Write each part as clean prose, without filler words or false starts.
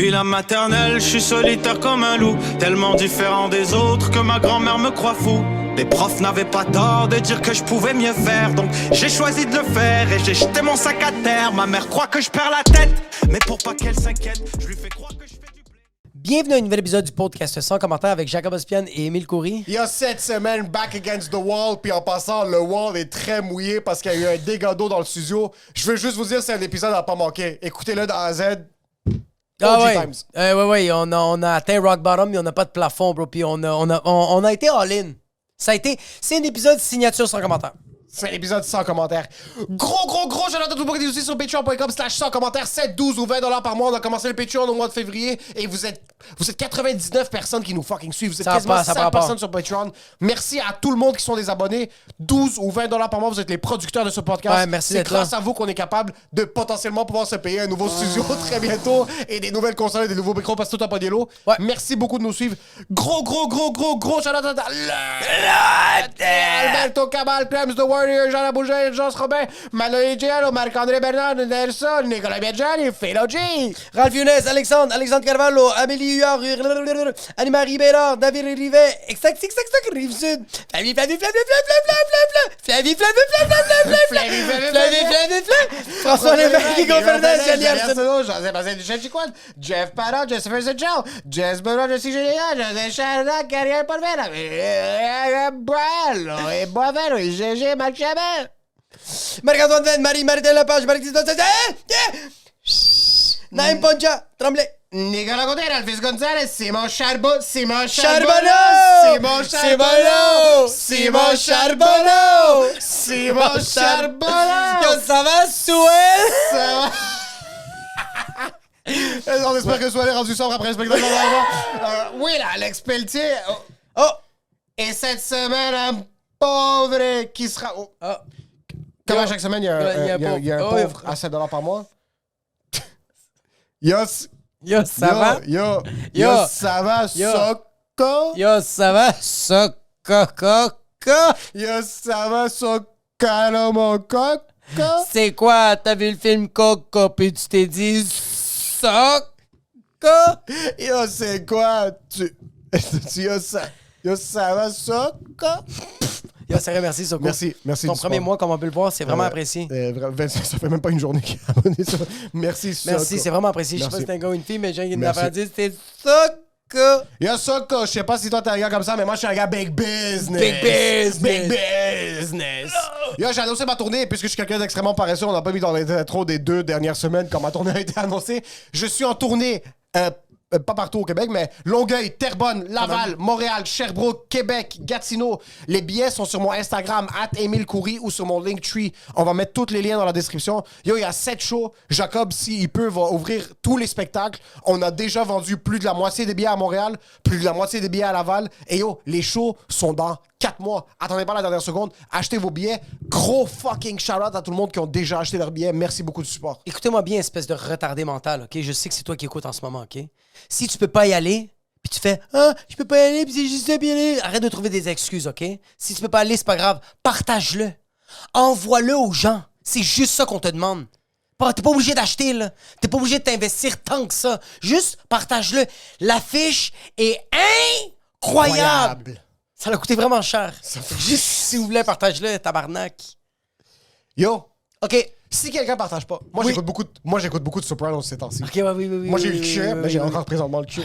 Depuis la maternelle, je suis solitaire comme un loup, tellement différent des autres que ma grand-mère me croit fou. Les profs n'avaient pas tort de dire que je pouvais mieux faire, donc j'ai choisi de le faire et j'ai jeté mon sac à terre. Ma mère croit que je perds la tête, mais pour pas qu'elle s'inquiète, je lui fais croire que je fais du blé. Bienvenue à un nouvel épisode du podcast sans commentaire avec Jacob Ospian et Émile Coury. Il y a cette semaine, back against the wall, puis en passant, le wall est très mouillé parce qu'il y a eu un dégât d'eau dans le studio. Je veux juste vous dire, c'est un épisode à pas manquer. Écoutez-le de A à Z. Ah OG ouais. Times. Ouais, on a atteint rock bottom, mais on n'a pas de plafond, bro. Puis on a été all-in. C'est un épisode signature sans commentaire. C'est un épisode sans commentaires. Gros, j'adore tout le monde qui est aussi sur patreon.com/sans commentaires. 7, 12 ou 20$ par mois. On a commencé le Patreon au mois de février et vous êtes 99 personnes qui nous fucking suivent. Vous êtes quasiment 100 personnes sur Patreon. Merci à tout le monde qui sont des abonnés. 12 ou 20$ par mois. Vous êtes les producteurs de ce podcast. Ouais, merci C'est d'être grâce là. à vous qu'on est capable de potentiellement pouvoir se payer un nouveau studio très bientôt et des nouvelles consoles et des nouveaux micros parce que tout a pas d'eau. Ouais. Merci beaucoup de nous suivre. Gros shout-out à Alberto Cabal, Clems The Warrior, Jean Labouger, Jean Robin, Manoï Giallo, Marc-André Bernard, Nelson, Nicolas Biaggiani, Philo G. Ralph Younes, Alexandre Carvalho, Amélie Huard, Annie-Marie Bédard, David Rivet, Rive-Sud, Flavie, François Lévesque, Guy Fernandez, Jenny Arsenault, José-Bastien Duchesne-Chicoine, Jeff Parra, Joseph Zedjel, Jess Benoît, Jesse Julien, José Charda, Carrière Polvera, Boel, et Boisvert, et GG, Marc Chabert. Marc-Antoine Venn, Marie-Marie Lepage, Marie-Christophe Naïm Poncha, Tremblay. Nicolas Côté, Alphys Gonzalez, Simon Charbonneau, Simon Charbonneau. Yo, ça va, Souel? Ça va? On espère que Soil est rendu sobre après le spectacle. Oui, là, Alex Pelletier. Oh! Et cette semaine, un pauvre qui sera... Oh. Oh. Comment Yo. chaque semaine, il y a un pauvre à 7$ par mois? Yo, Ça va? Yo, ça va, Soko? Yo, ça va? Yo, ça va, Sokalo, mon coco? C'est quoi? T'as vu le film Coco puis tu t'es dit Soco? Yo, c'est quoi? Yo, ça va, Soko? Yo, sérieux, merci, Soko. Merci. Ton du premier sport. mois, comme on peut le voir, c'est vraiment apprécié. Ça fait même pas une journée qu'il est abonné. Ça. Merci, Soko. Merci, c'est vraiment apprécié. Je sais pas si Merci. c'est un gars ou une fille, mais j'ai une Merci. affaire à dire, c'était Soko. Yo, Soko, je sais pas si toi t'es un gars comme ça, mais moi je suis un gars big business. Big business. Yo, j'ai annoncé ma tournée, puisque je suis quelqu'un d'extrêmement paresseux, on n'a pas mis dans les intros des 2 dernières semaines quand ma tournée a été annoncée. Je suis en tournée, pas partout au Québec, mais Longueuil, Terrebonne, Laval, Montréal, Sherbrooke, Québec, Gatineau. Les billets sont sur mon Instagram, @EmileCoury, ou sur mon Linktree. On va mettre tous les liens dans la description. Yo, il y a 7 shows. Jacob, s'il peut, va ouvrir tous les spectacles. On a déjà vendu plus de la moitié des billets à Montréal, plus de la moitié des billets à Laval. Et yo, les shows sont dans 4 mois. Attendez pas la dernière seconde. Achetez vos billets. Gros fucking shout-out à tout le monde qui ont déjà acheté leurs billets. Merci beaucoup du support. Écoutez-moi bien, espèce de retardé mental, OK? Je sais que c'est toi qui écoutes en ce moment, OK? Si tu peux pas y aller, puis tu fais « Ah, je peux pas y aller, puis c'est juste bien aller. » Arrête de trouver des excuses, OK? Si tu peux pas aller, c'est pas grave. Partage-le. Envoie-le aux gens. C'est juste ça qu'on te demande. T'es pas obligé d'acheter, là. T'es pas obligé de t'investir tant que ça. Juste partage-le. L'affiche est incroyable. Ça l'a coûté vraiment cher. Juste si vous voulez, partage-le, tabarnak. Yo, OK. si quelqu'un partage pas, moi Oui. j'écoute beaucoup de Sopranos ces temps-ci. OK, ouais, oui. Moi j'ai eu le cul, mais j'ai oui. encore présentement le cul.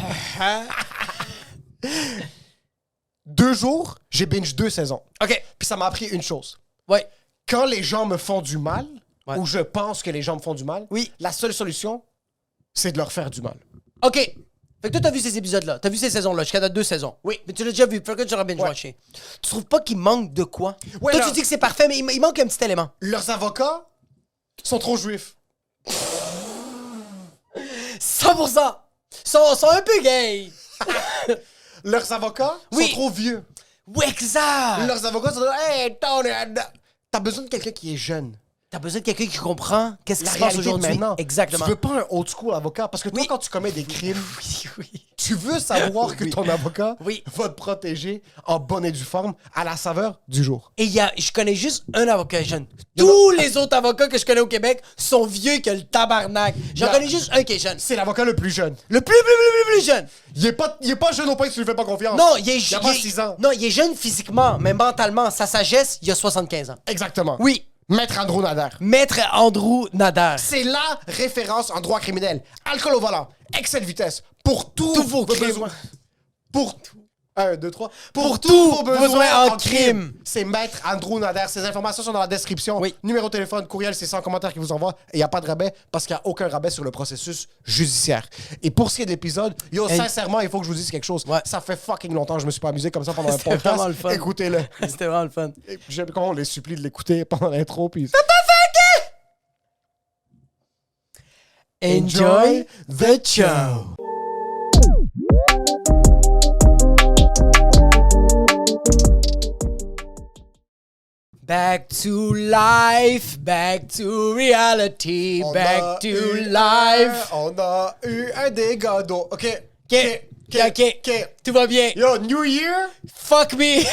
2 jours, j'ai binge 2 saisons. OK. Puis ça m'a appris une chose. Ouais. Quand les gens me font du mal, Ouais. ou je pense que les gens me font du mal, Oui. la seule solution, c'est de leur faire du mal. OK. Fait que toi, t'as vu ces épisodes-là. T'as vu ces saisons-là. Jusqu'à date 2 saisons. Oui. Mais tu l'as déjà vu. Fait que tu auras bien watché. Tu trouves pas qu'il manque de quoi? Ouais, toi, là- tu dis que c'est parfait, mais il manque un petit élément. Leurs avocats sont trop juifs. 100%. Sont un peu gays. Leurs avocats Oui. sont trop vieux. Oui, exact. Leurs avocats sont hey, Tony, t'as besoin de quelqu'un qui est jeune. T'as besoin de quelqu'un qui comprend qu'est-ce qui La se passe réalité de aujourd'hui. maintenant. Exactement. Tu veux pas un old school avocat parce que toi, Oui. quand tu commets des crimes, Oui. tu Tu veux savoir que Oui. ton avocat Oui. va te protéger en bonne et due forme à la saveur du jour. Et je connais juste un avocat jeune. Tous les autres avocats que je connais au Québec sont vieux que le tabarnak. J'en Yeah. connais juste un qui est jeune. C'est l'avocat le plus jeune. Le plus jeune. Il est pas jeune au point que tu lui fais pas confiance. Non, il est Il a pas 6 ans. Non, il est jeune physiquement, mais mentalement, sa sagesse, il a 75 ans. Exactement. Oui. Maître Andrew Nader. Maître Andrew Nader. C'est la référence en droit criminel. Alcool au volant, excès de vitesse, pour tous vos crimes. besoins. Pour tout. 1, 2, 3. Pour tous vos besoins en crime. C'est Maître Andrew Nader. Ces informations sont dans la description. Oui. Numéro de téléphone, courriel, c'est 100 commentaires qui vous envoient. Et il n'y a pas de rabais parce qu'il n'y a aucun rabais sur le processus judiciaire. Et pour ce qui est de l'épisode, sincèrement, il faut que je vous dise quelque chose. Ouais. Ça fait fucking longtemps que je me suis pas amusé comme ça pendant un C'était podcast. vraiment le fun. Écoutez-le. C'était vraiment le fun. J'aime comment on les supplie de l'écouter pendant l'intro. Puis... Enjoy the show. Back to life, back to reality, back to life. On a eu un dégât d'eau. OK. Ok. Tout va bien. Yo, New Year? Fuck me.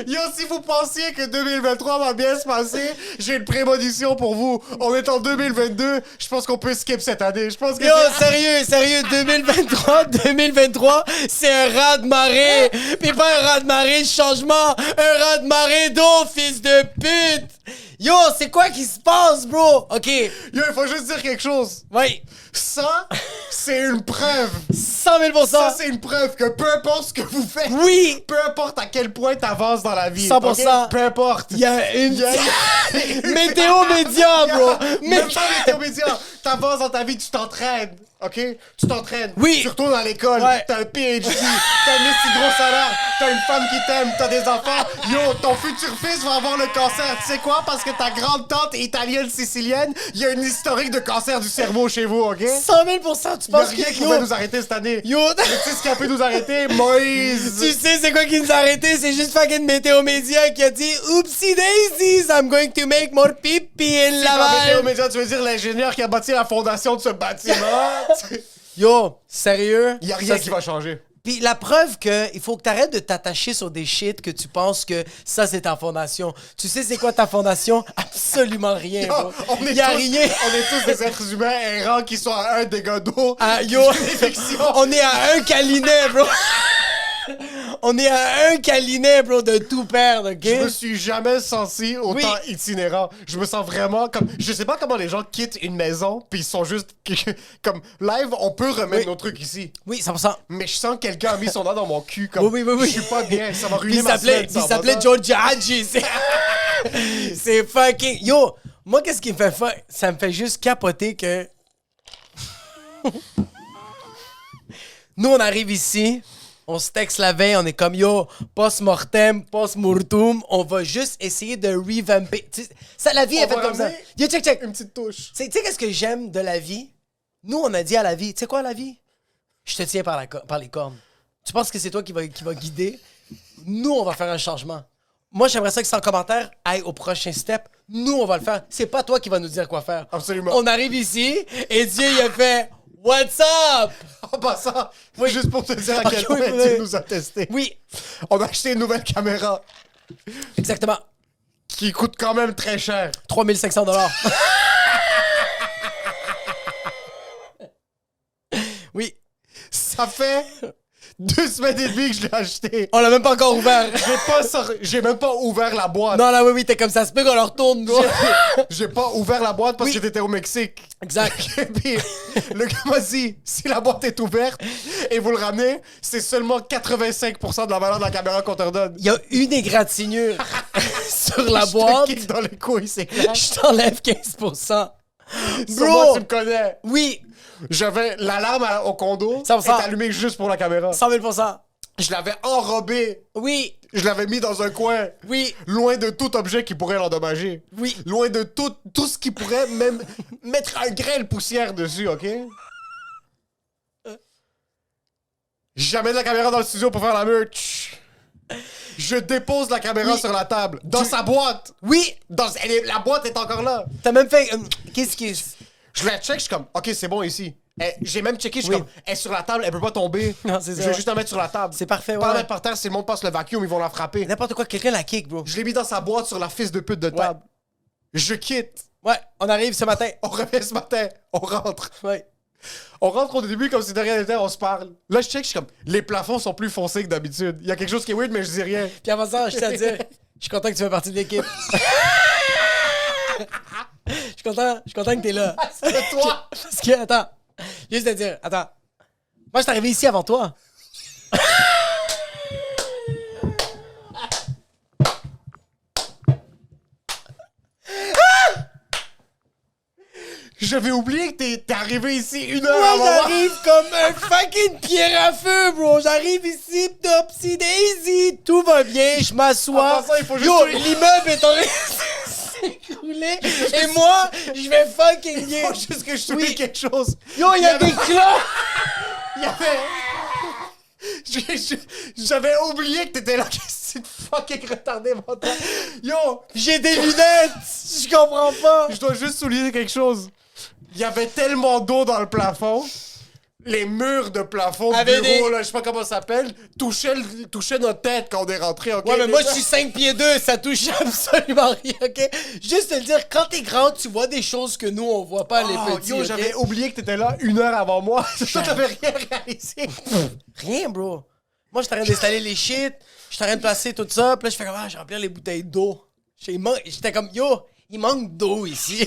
Yo, si vous pensiez que 2023 va bien se passer, j'ai une prémonition pour vous. On est en 2022. Je pense qu'on peut skip cette année. Je pense que Yo, c'est... sérieux, 2023, c'est un raz-de-marée. Pis pas un raz-de-marée de changement, un raz-de-marée d'eau, fils de pute. Yo, c'est quoi qui se passe, bro? OK, Yo, il faut juste dire quelque chose. oui, Ça, c'est une preuve. 100 000 Ça, c'est une preuve que peu importe ce que vous faites, Oui, peu importe à quel point t'avances dans la vie, 100%. ok? Peu importe. il y a une... Il y a- Météo média, bro. Même pas météo média. T'avances dans ta vie, tu t'entraînes. OK? Tu t'entraînes. Oui. Tu retournes à l'école. Ouais. T'as un PhD. T'as un si gros salaire. T'as une femme qui t'aime. T'as des enfants. Yo, ton futur fils va avoir le cancer. Tu sais quoi? Parce que ta grande tante italienne sicilienne, il y a une historique de cancer du cerveau chez vous, OK? 100 000 tu Il y a penses rien que... qui va nous arrêter cette année. Yo, Mais tu sais ce qui a pu nous arrêter? Moïse. tu sais c'est quoi qui nous a arrêtés? C'est juste fucking Météo Média qui a dit « Oopsie daisies, I'm going to make more pipi in Dans Météo Laval. Média, tu veux dire l'ingénieur qui a bâti la fondation de ce bâtiment? » Yo, sérieux? Il y a rien Ça, qui va changer. Puis la preuve que il faut que t'arrêtes de t'attacher sur des shit que tu penses que ça c'est ta fondation. Tu sais c'est quoi ta fondation? Absolument rien, bro. On est Y a tous- rien. On est tous des êtres humains errants qui sont à un dégât d'eau. Ah, yo, on est à un câlinet, bro. On est à un câlinet, bro, de tout perdre, ok? Je me suis jamais senti autant Oui. itinérant. Je me sens vraiment comme... Je sais pas comment les gens quittent une maison puis ils sont juste... Comme, live, on peut remettre Oui. nos trucs ici. Oui, 100%. Mais je sens que quelqu'un a mis son doigt dans mon cul comme... Oui. Je suis pas bien, ça va Puis ruiner il ma s'appelait, semaine. puis ça il va s'appelait pas. George Hadji. C'est fucking... Yo, moi, qu'est-ce qui me fait ça me fait juste capoter que... Nous, on arrive ici, on se texte la veille, on est comme yo, post-mortem, post-mortum, on va juste essayer de revamper. Tu sais, ça, la vie On est faite va comme ça. ramener Yo, check. Une petite touche. Tu sais qu'est-ce que j'aime de la vie? Nous, on a dit à la vie, tu sais quoi, la vie? Je te tiens par les cornes. Tu penses que c'est toi qui va guider? Nous, on va faire un changement. Moi, j'aimerais ça que sans commentaire aille au prochain step. Nous, on va le faire. C'est pas toi qui va nous dire quoi faire. Absolument. On arrive ici et Dieu, il a fait « What's up? En passant, Oui. juste pour te dire à Ok, quel oui, point oui. tu nous as testé. » Oui, On a acheté une nouvelle caméra exactement. qui coûte quand même très cher. 3500 $. Oui. Ça fait 2 semaines et demie que je l'ai acheté. On l'a même pas encore ouvert. J'ai même pas ouvert la boîte. Non, là, oui, t'es comme ça. Se peut qu'on le retourne, bro. J'ai pas ouvert la boîte parce Oui. que t'étais au Mexique. Exact. Et puis, le gars m'a dit, si la boîte est ouverte et vous le ramenez, c'est seulement 85% de la valeur de la caméra qu'on te redonne. Il y a une égratignure sur la Je te boîte. kick dans les couilles, c'est clair. Je t'enlève 15%. Sur moi, Bro! tu me connais. Oui, J'avais l'alarme au condo 100%. est allumée juste pour la caméra. 100 000%. Je l'avais enrobé. Oui, Je l'avais mis dans un coin. oui, Loin de tout objet qui pourrait l'endommager. oui. Loin de tout ce qui pourrait même mettre un grain de poussière dessus, OK? J'amène la caméra dans le studio pour faire la merch. Je dépose la caméra Oui. sur la table, dans sa boîte. Oui! La boîte est encore là. T'as même fait... Qu'est-ce qui est... Je la check, je suis comme, OK, c'est bon ici. J'ai même checké, je suis Oui. comme, elle est sur la table, elle peut pas tomber. Non, c'est ça, Je vais ouais. juste la mettre sur la table. C'est parfait, Pas la ouais. mettre par terre, si le monde passe le vacuum, ils vont la frapper. N'importe quoi, quelqu'un la kick, bro. Je l'ai mis dans sa boîte sur la fils de pute de table. Je quitte. Ouais, on arrive ce matin. On revient ce matin. On rentre. Ouais. On rentre au début comme si de rien n'était, on se parle. Là, je check, je suis comme, les plafonds sont plus foncés que d'habitude. Il y a quelque chose qui est weird, mais je dis rien. Puis avant ça, je tiens à te dire, je suis content que tu fais partie de l'équipe. Je suis content que t'es là. C'est toi. Parce que, attends, juste te dire, attends. Moi, je suis arrivé ici avant toi. J'avais oublié que t'es arrivé ici une heure Moi, avant moi. j'arrive comme un fucking pierre à feu, bro. J'arrive ici, Topsy Daisy, tout va bien, je m'assois. En passant, il faut juste Yo, souligner- l'immeuble est en train de s'écrouler. Et moi, je vais fucking bien. Faut juste que je souligne Oui. quelque chose. Yo, il y a des cloches. Il y avait... J'avais oublié que t'étais là. C'est fucking retardé mental. Yo, J'ai des lunettes. Je comprends pas. je dois juste souligner quelque chose. Il y avait tellement d'eau dans le plafond. Les murs de plafond de Avait bureau, des- là, je sais pas comment ça s'appelle, touchaient notre tête quand on est rentré. ok? Ouais, mais Les moi, gars- je suis 5 pieds 2, ça touche absolument rien, ok? Juste te le dire, quand t'es grand, tu vois des choses que nous, on voit pas, les Oh, petits, yo, ok? j'avais oublié que t'étais là une heure avant moi. Toi, t'avais rien réalisé. Rien, bro. Moi, j'étais en train d'installer les shit, j'étais en train de placer tout ça, puis là, je fais comme, je vais remplir les bouteilles d'eau. J'étais comme, yo, il manque d'eau ici.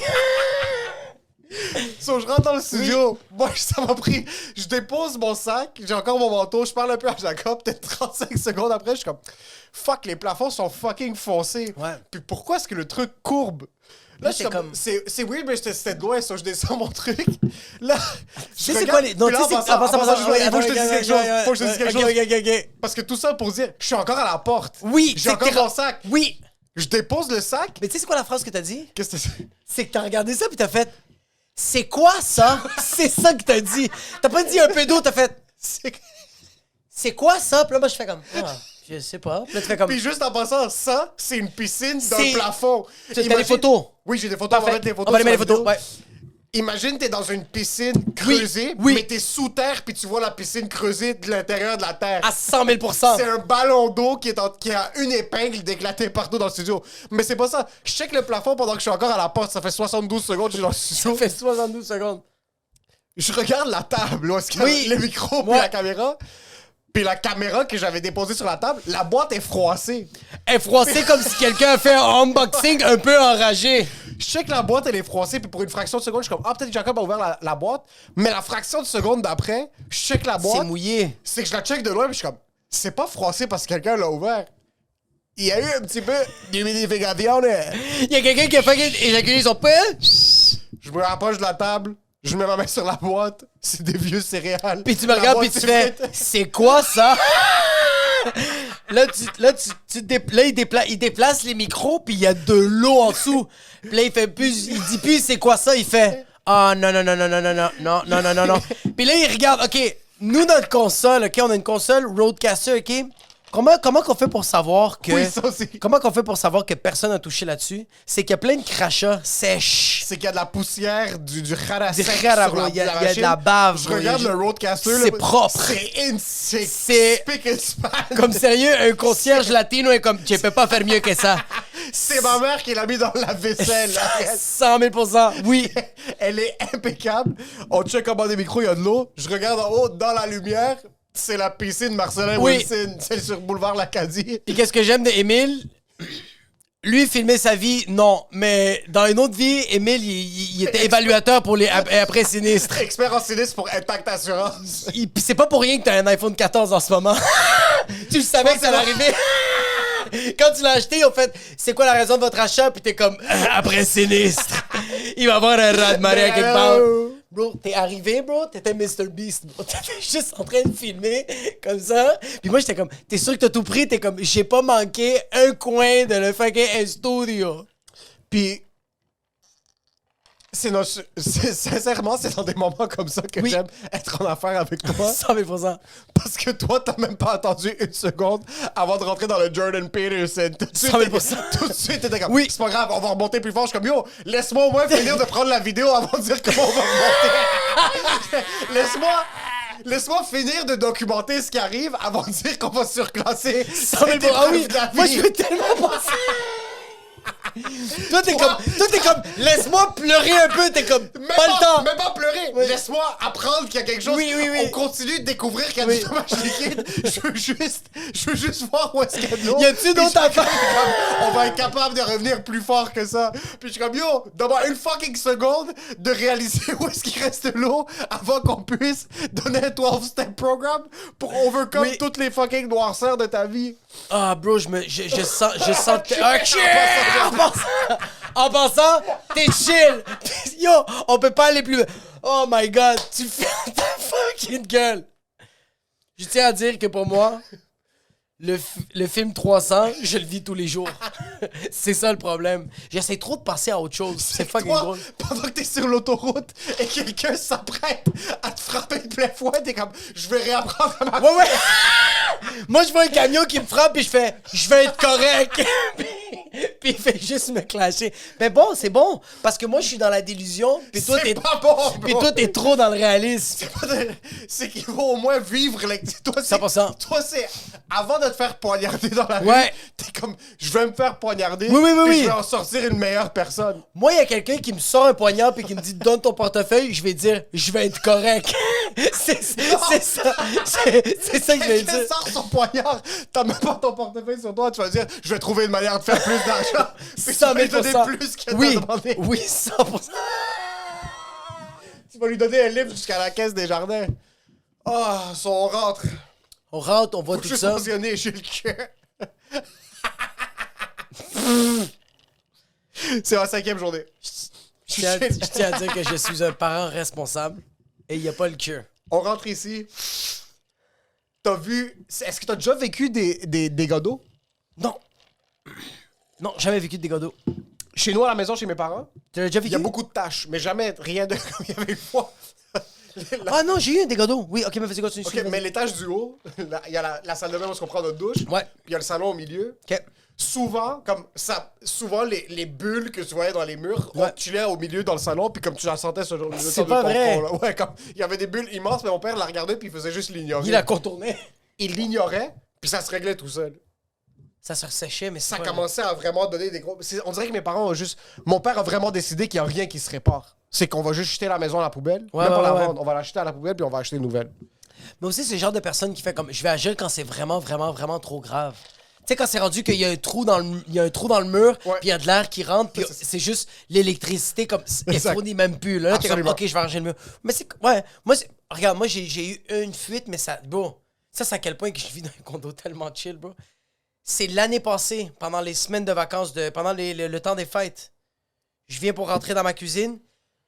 So, je rentre dans le studio. Moi, ça m'a pris. Je dépose mon sac, j'ai encore mon manteau, je parle un peu à Jacob, peut-être 35 secondes après, je suis comme, fuck, les plafonds sont fucking foncés. Ouais. Puis pourquoi est-ce que le truc courbe? Là, Là, je suis c'est comme. comme- C'est weird, mais c'était de loin, ça. Je descends mon truc. Là. Tu sais, c'est quoi les. Non, Puis tu là, sais, en c'est. En passant, il faut que je te dise quelque chose. Faut que je te dise quelque chose. Ok. Parce que tout ça pour dire, je suis encore à la porte. Oui, J'ai c'est encore que mon sac. Oui. Je dépose le sac. Mais tu sais, c'est quoi la phrase que t'as dit? Qu'est-ce que c'est? C'est que t'as regardé ça, puis t'as fait. C'est quoi ça? C'est ça que t'as dit. T'as pas dit un peu d'eau, t'as fait. C'est quoi ça? Puis là, moi, je fais comme. Je sais pas. Puis là, tu fais comme. Puis juste en passant, ça, c'est une piscine dans C'est- le plafond. T'as des Imagine- photos. Oui, j'ai des photos. On va Parfait. mettre des photos. On va aller sur mettre les la photos. vidéo. Ouais. Imagine, t'es dans une piscine creusée, oui. mais t'es sous terre, puis tu vois la piscine creusée de l'intérieur de la terre. À 100 000 C'est un ballon d'eau qui a une épingle d'éclater partout dans le studio. Mais c'est pas ça. Je check le plafond pendant que je suis encore à la porte. Ça fait 72 secondes que je suis dans le studio. Ça fait 72 secondes. Je regarde la table, où est-ce qu'il y a Oui. le micro puis Ouais. la caméra. Puis la caméra que j'avais déposée sur la table, la boîte est froissée. Elle est froissée comme si quelqu'un a fait un unboxing un peu enragé. Je check la boîte, elle est froissée, puis pour une fraction de seconde, je suis comme, peut-être que Jacob a ouvert la boîte. Mais la fraction de seconde d'après, je check la C'est boîte, mouillé. c'est que je la check de loin, puis je suis comme, c'est pas froissé parce que quelqu'un l'a ouvert. Il y a eu un petit peu d'humidification. Il y a quelqu'un qui a fait éjaculer son père. Je me rapproche de la table, je mets ma main sur la boîte, c'est des vieux céréales. Puis tu me La regardes, puis boîte tu est fais. frite. C'est quoi ça? Là, il déplace les micros, puis il y a de l'eau en dessous. Puis là, il dit plus c'est quoi ça, il fait ah non non non non non non non non non non non non. Puis là, il regarde, ok, nous notre console, ok, on a une console Rodecaster, ok. Comment qu'on fait pour savoir que Oui, ça aussi. comment qu'on fait pour savoir que personne n'a touché là-dessus? C'est qu'il y a plein de crachats sèches. C'est qu'il y a de la poussière, du rara Du sec rara, sur bro. la, Il y a- la il y a de machine. la bave, Je bro. regarde le Roadcaster. C'est là, propre. C'est C'est- spick and span. Comme sérieux, un concierge latino est comme tu peux pas faire mieux que ça. C'est ma mère qui l'a mis dans la vaisselle. là. 100 000 %. Oui. Elle est impeccable. On check comment des micros, il y a de l'eau. Je regarde en haut, dans la lumière, c'est la piscine Marcelin Oui. Wilson. C'est sur Boulevard l'Acadie. Puis qu'est-ce que j'aime d'Émile? Lui, filmer sa vie, non. Mais dans une autre vie, Émile, il était évaluateur pour les après sinistres. Expert en sinistre pour Impact Assurance. Puis c'est pas pour rien que t'as un iPhone 14 en ce moment. Tu le savais que ça allait arriver. Quand tu l'as acheté, en fait, c'est quoi la raison de votre achat? Puis t'es comme, après sinistre. Il va y avoir un raz de marée à quelque part. Bro, t'es arrivé, bro, t'étais Mr. Beast, bro. T'étais juste en train de filmer, comme ça. Puis moi, j'étais comme, t'es sûr que t'as tout pris? T'es comme, j'ai pas manqué un coin de le fucking studio. Puis, Sincèrement, c'est dans des moments comme ça que j'aime être en affaire avec toi. 100 000%. Parce que toi, t'as même pas attendu une seconde avant de rentrer dans le Jordan Peterson. Tout de suite, 100 000%. tout de suite, t'étais comme, Oui. c'est pas grave, on va remonter plus fort. Je suis comme, yo, laisse-moi au moins finir de prendre la vidéo avant de dire comment on va remonter. Laisse-moi finir de documenter ce qui arrive avant de dire qu'on va surclasser. 100 000%. Ah oui, moi je veux tellement penser. Toi, t'es comme, laisse-moi pleurer un peu, t'es comme, pas le temps. Même pas pleurer. Oui. Laisse-moi apprendre qu'il y a quelque chose. Oui. On continue de découvrir qu'il y a du fromage liquide. Je veux juste voir où est-ce qu'il y a de l'eau. Y a-tu d'autres affaires? On va être capable de revenir plus fort que ça. Puis je suis comme, yo, donne-moi une fucking seconde de réaliser où est-ce qu'il reste de l'eau avant qu'on puisse donner un 12-step programme pour overcome toutes les fucking noirceurs de ta vie. Ah, bro, je sens en passant, t'es chill. Yo, on peut pas aller plus... Oh my God, tu fais ta fucking gueule. Je tiens à dire que pour moi, le film 300, je le vis tous les jours. C'est ça le problème. J'essaie trop de passer à autre chose. C'est fucking drôle. Pendant que t'es sur l'autoroute et quelqu'un s'apprête à te frapper de plein fouet, t'es comme, je vais réapprendre à ma... Ouais. Moi, je vois un camion qui me frappe et je fais, je vais être correct. Puis il fait juste me clasher. Mais bon, c'est bon. Parce que moi, je suis dans la délusion. Puis toi, t'es pas bon, puis toi, t'es trop dans le réalisme. C'est qu'il faut au moins vivre. Toi, 100%. Toi, c'est... Avant de te faire poignarder dans la rue, t'es comme, je vais me faire poignarder. Oui. Je vais en sortir une meilleure personne. Moi, il y a quelqu'un qui me sort un poignard puis qui me dit, donne ton portefeuille. Je vais dire, je vais être correct. c'est ça. C'est ça que je vais dire. Sors son poignard, t'as même pas ton portefeuille sur toi, tu vas dire, je vais trouver une manière de faire plus d'argent. 100 000%. Donner plus qu'il t'a demandé. Oui, 100%. Tu vas lui donner un livre jusqu'à la caisse des jardins. Ah, on rentre. On rentre, on voit tout ça. Je suis mentionné, j'ai le cœur. C'est ma 5e journée. Je tiens à dire que je suis un parent responsable et il n'y a pas le cœur. On rentre ici. T'as vu... Est-ce que t'as déjà vécu des dégâts d'eau? Non. Non, jamais vécu de dégâts d'eau. Chez nous, à la maison, chez mes parents, Tu l'as déjà vécu? il y a beaucoup de tâches, mais jamais rien de comme il y avait une fois. Ah non, j'ai eu un dégât d'eau. Oui, ok, mais vas-y, continue. Ok, mais l'étage du haut, il y a la salle de bain où on prend notre douche. Ouais. Puis il y a le salon au milieu. Ok. Souvent, les bulles que tu voyais dans les murs, on Ouais. chillait au milieu dans le salon, puis comme tu la sentais ce genre de C'est pas vrai. là. Ouais, comme il y avait des bulles immenses, mais mon père la regardait puis il faisait juste l'ignorer. Il la contournait. Il l'ignorait, puis ça se réglait tout seul. Ça se resséchait, mais Ça c'est pas... commençait à vraiment donner des gros... On dirait que mes parents ont juste... Mon père a vraiment décidé qu'il n'y a rien qui se répare. C'est qu'on va juste jeter la maison à la poubelle, Ouais, même pas la ouais. vendre. On va l'acheter à la poubelle, puis on va acheter une nouvelle. Mais aussi, c'est le genre de personne qui fait comme... Je vais agir quand c'est vraiment, vraiment, vraiment trop grave. Tu sais, quand c'est rendu qu'il y a un trou dans le mur, puis il y a de l'air qui rentre, puis c'est juste l'électricité comme... Elle fournit même plus, là. T'es comme, Absolument. OK, je vais arranger le mur. Mais c'est... Ouais, moi, regarde, moi, j'ai eu une fuite, mais ça... Bro, ça, c'est à quel point que je vis dans un condo tellement chill, bro. C'est l'année passée, pendant les semaines de vacances, pendant le temps des fêtes. Je viens pour rentrer dans ma cuisine,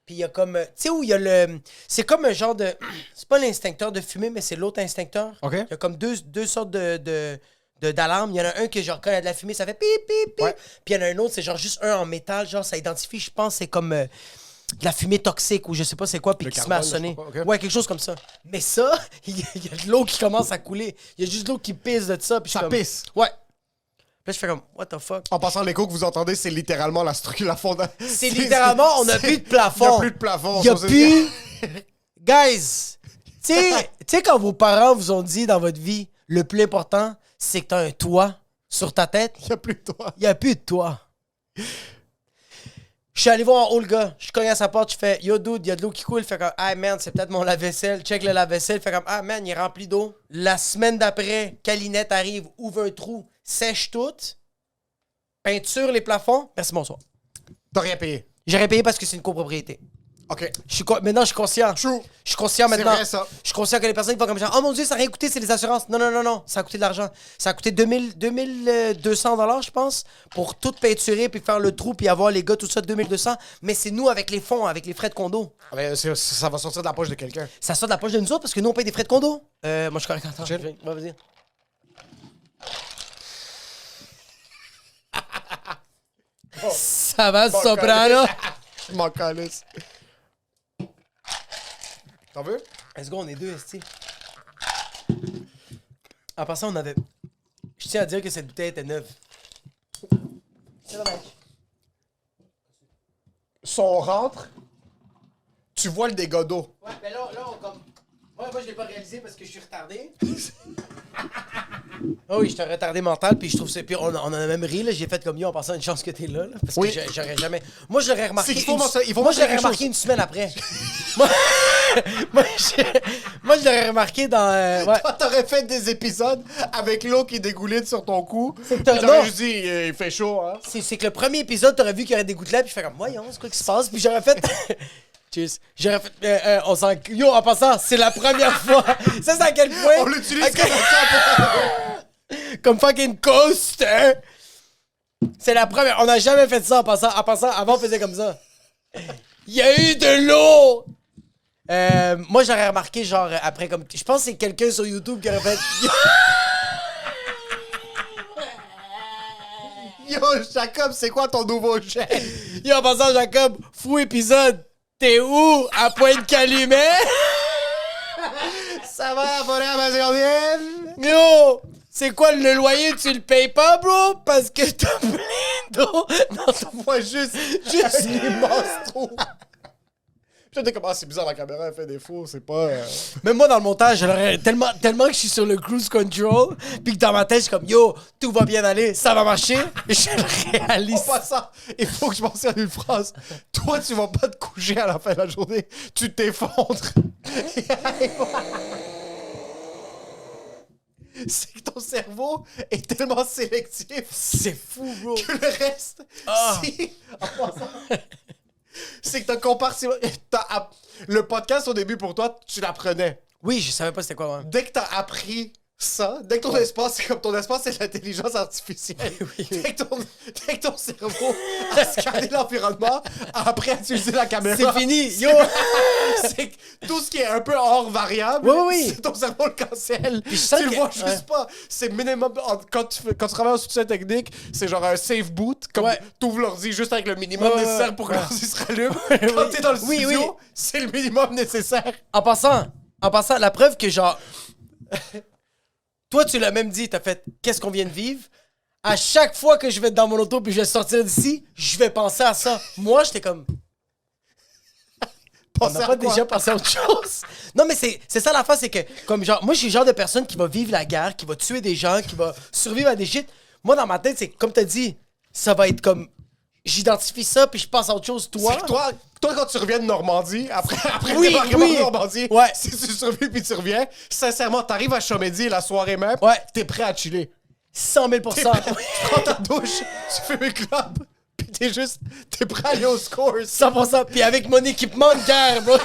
puis il y a comme... Tu sais où il y a le... C'est comme un genre de... C'est pas l'instincteur de fumée, mais c'est l'autre instincteur. OK. Il y a comme deux sortes d'alarmes. Il y en a un que genre quand il y a de la fumée, ça fait pip, pip, pip. Ouais. Puis il y en a un autre, c'est genre juste un en métal, genre ça identifie, je pense, c'est comme de la fumée toxique ou je sais pas c'est quoi, puis qui se met à carbone, sonner. je sais pas, ok. Ouais, quelque chose comme ça. Mais ça, il y a de l'eau qui commence à couler. Il y a juste de l'eau qui pisse de ça. Puis je suis Ça comme, pisse. Ouais. Puis là, je fais comme, what the fuck? En passant, l'écho que vous entendez, c'est littéralement la structure, la fondation. C'est littéralement, on n'a plus de plafond. Il n'y a plus de plafond. Il n'y a ça, c'est- plus... Guys, tu sais quand vos parents vous ont dit dans votre vie, le plus important, c'est que tu as un toit sur ta tête, Il n'y a plus de toi. il n'y a plus de toit. Je suis allé voir en haut le gars, je cogne à sa porte, je fais yo dude, il y a de l'eau qui coule, il fait comme ah man, c'est peut-être mon lave-vaisselle, check le lave-vaisselle, il fait comme ah man, il est rempli d'eau. La semaine d'après, Calinette arrive, ouvre un trou, sèche tout, peinture les plafonds, merci bonsoir. T'as rien payé. J'aurais payé parce que c'est une copropriété. OK. Maintenant, je suis conscient. True. Je suis conscient C'est maintenant. vrai, ça. Je suis conscient que les personnes qui font comme genre, oh mon Dieu, ça n'a rien coûté, c'est les assurances. Non. Ça a coûté de l'argent. Ça a coûté 2200 $, je pense, pour tout peinturer, puis faire le trou, puis avoir les gars, tout ça, 2200. Mais c'est nous avec les fonds, avec les frais de condo. Mais ça va sortir de la poche de quelqu'un. Ça sort de la poche de nous autres parce que nous, on paye des frais de condo. Moi, je suis correct. Attends, Chill. ouais, vas-y. Ça va, Bon, Soprano? Je m'en calisse. T'en veux? Let's go, on est deux, esti. En passant, on avait... Je tiens à dire que cette bouteille était neuve. C'est dommage. Si on rentre, tu vois le dégât d'eau. Ouais, mais là, on comme... Moi, je l'ai pas réalisé parce que je suis retardé. Oh oui, j'étais un retardé mental, puis je trouve ça... Puis on en a même ri, là. J'ai fait comme yo en pensant une chance que t'es là, parce Oui. que j'aurais jamais... Moi, je l'aurais remarqué... C'est qu'il faut montrer- il faut Moi, je montrer l'aurais quelque remarqué chose. une semaine après. moi, je l'aurais remarqué dans... ouais. Toi, t'aurais fait des épisodes avec l'eau qui dégouline sur ton cou. C'est Puis que t'aurais non. juste dit, il fait chaud, hein. C'est que le premier épisode, t'aurais vu qu'il y aurait des gouttelettes, puis je fais comme, voyons, c'est quoi qui se passe? Puis j'aurais fait. Cheers. J'aurais fait. On s'en. Yo, en passant, c'est la première fois. Ça, c'est à quel point. On l'utilise comme un Comme fucking coaster. C'est la première. On n'a jamais fait ça en passant. En passant, avant, on faisait comme ça. Il y a eu de l'eau! Moi, j'aurais remarqué, genre, après, comme. Je pense que c'est quelqu'un sur YouTube qui aurait fait. Yo, Jacob, c'est quoi ton nouveau jet? Yo, en passant, Jacob, fou épisode. T'es où? À Pointe-Calumet? Ça va, abonné amazonienne? Yo! C'est quoi le loyer? Tu le payes pas, bro? Parce que t'as plein d'eau dans ton... Moi, juste un immense trou. J'étais comme, ah, c'est bizarre, la caméra, elle fait défaut, c'est pas... Même moi, dans le montage, j'aurais tellement que je suis sur le cruise control, puis que dans ma tête, je suis comme, yo, tout va bien aller, ça va marcher. Et je le réalise. En passant, il faut que je mentionne une phrase. Toi, tu vas pas te coucher à la fin de la journée. Tu t'effondres. C'est que ton cerveau est tellement sélectif C'est fou, bro. que le reste, Ah. en passant, c'est que t'as compartiment... Le podcast, au début, pour toi, tu l'apprenais. Oui, je savais pas c'était quoi, moi. Dès que t'as appris ça, dès que ton espace, c'est comme ton espace, c'est l'intelligence artificielle. Oui. Dès que ton cerveau a scanné l'environnement, a appris à utiliser la caméra. C'est fini, yo! C'est que tout ce qui est un peu hors variable, Oui, oui. c'est ton cerveau le cancelle. Tu je sens le que- vois juste ouais. pas. C'est minimum. Quand tu travailles en soutien technique, c'est genre un safe boot. Comme Ouais. t'ouvres l'ordi juste avec le minimum Ouais, ouais, nécessaire ouais. pour que Ouais. l'ordi se rallume. Quand oui. t'es dans le Oui, studio, oui. c'est le minimum nécessaire. En passant, la preuve que genre... Toi, tu l'as même dit, t'as fait « Qu'est-ce qu'on vient de vivre? » À chaque fois que je vais être dans mon auto puis je vais sortir d'ici, je vais penser à ça. Moi, j'étais comme... On Pensez n'a à pas quoi? déjà pensé à autre chose. Non, mais c'est ça l'affaire, c'est que, comme genre, moi, je suis le genre de personne qui va vivre la guerre, qui va tuer des gens, qui va survivre à des shit. Moi, dans ma tête, c'est comme t'as dit, ça va être comme. J'identifie ça, puis je passe à autre chose, toi. C'est que toi, quand tu reviens de Normandie, après Oui, le débarquement oui. de Normandie, Ouais. si tu survis puis tu reviens, sincèrement, t'arrives à Chomédie la soirée même, Ouais. t'es prêt à chiller. 100 000 Tu prends ta douche, tu fais une clope, pis t'es prêt à aller au scores. 100%. Puis avec mon équipement de guerre, bro.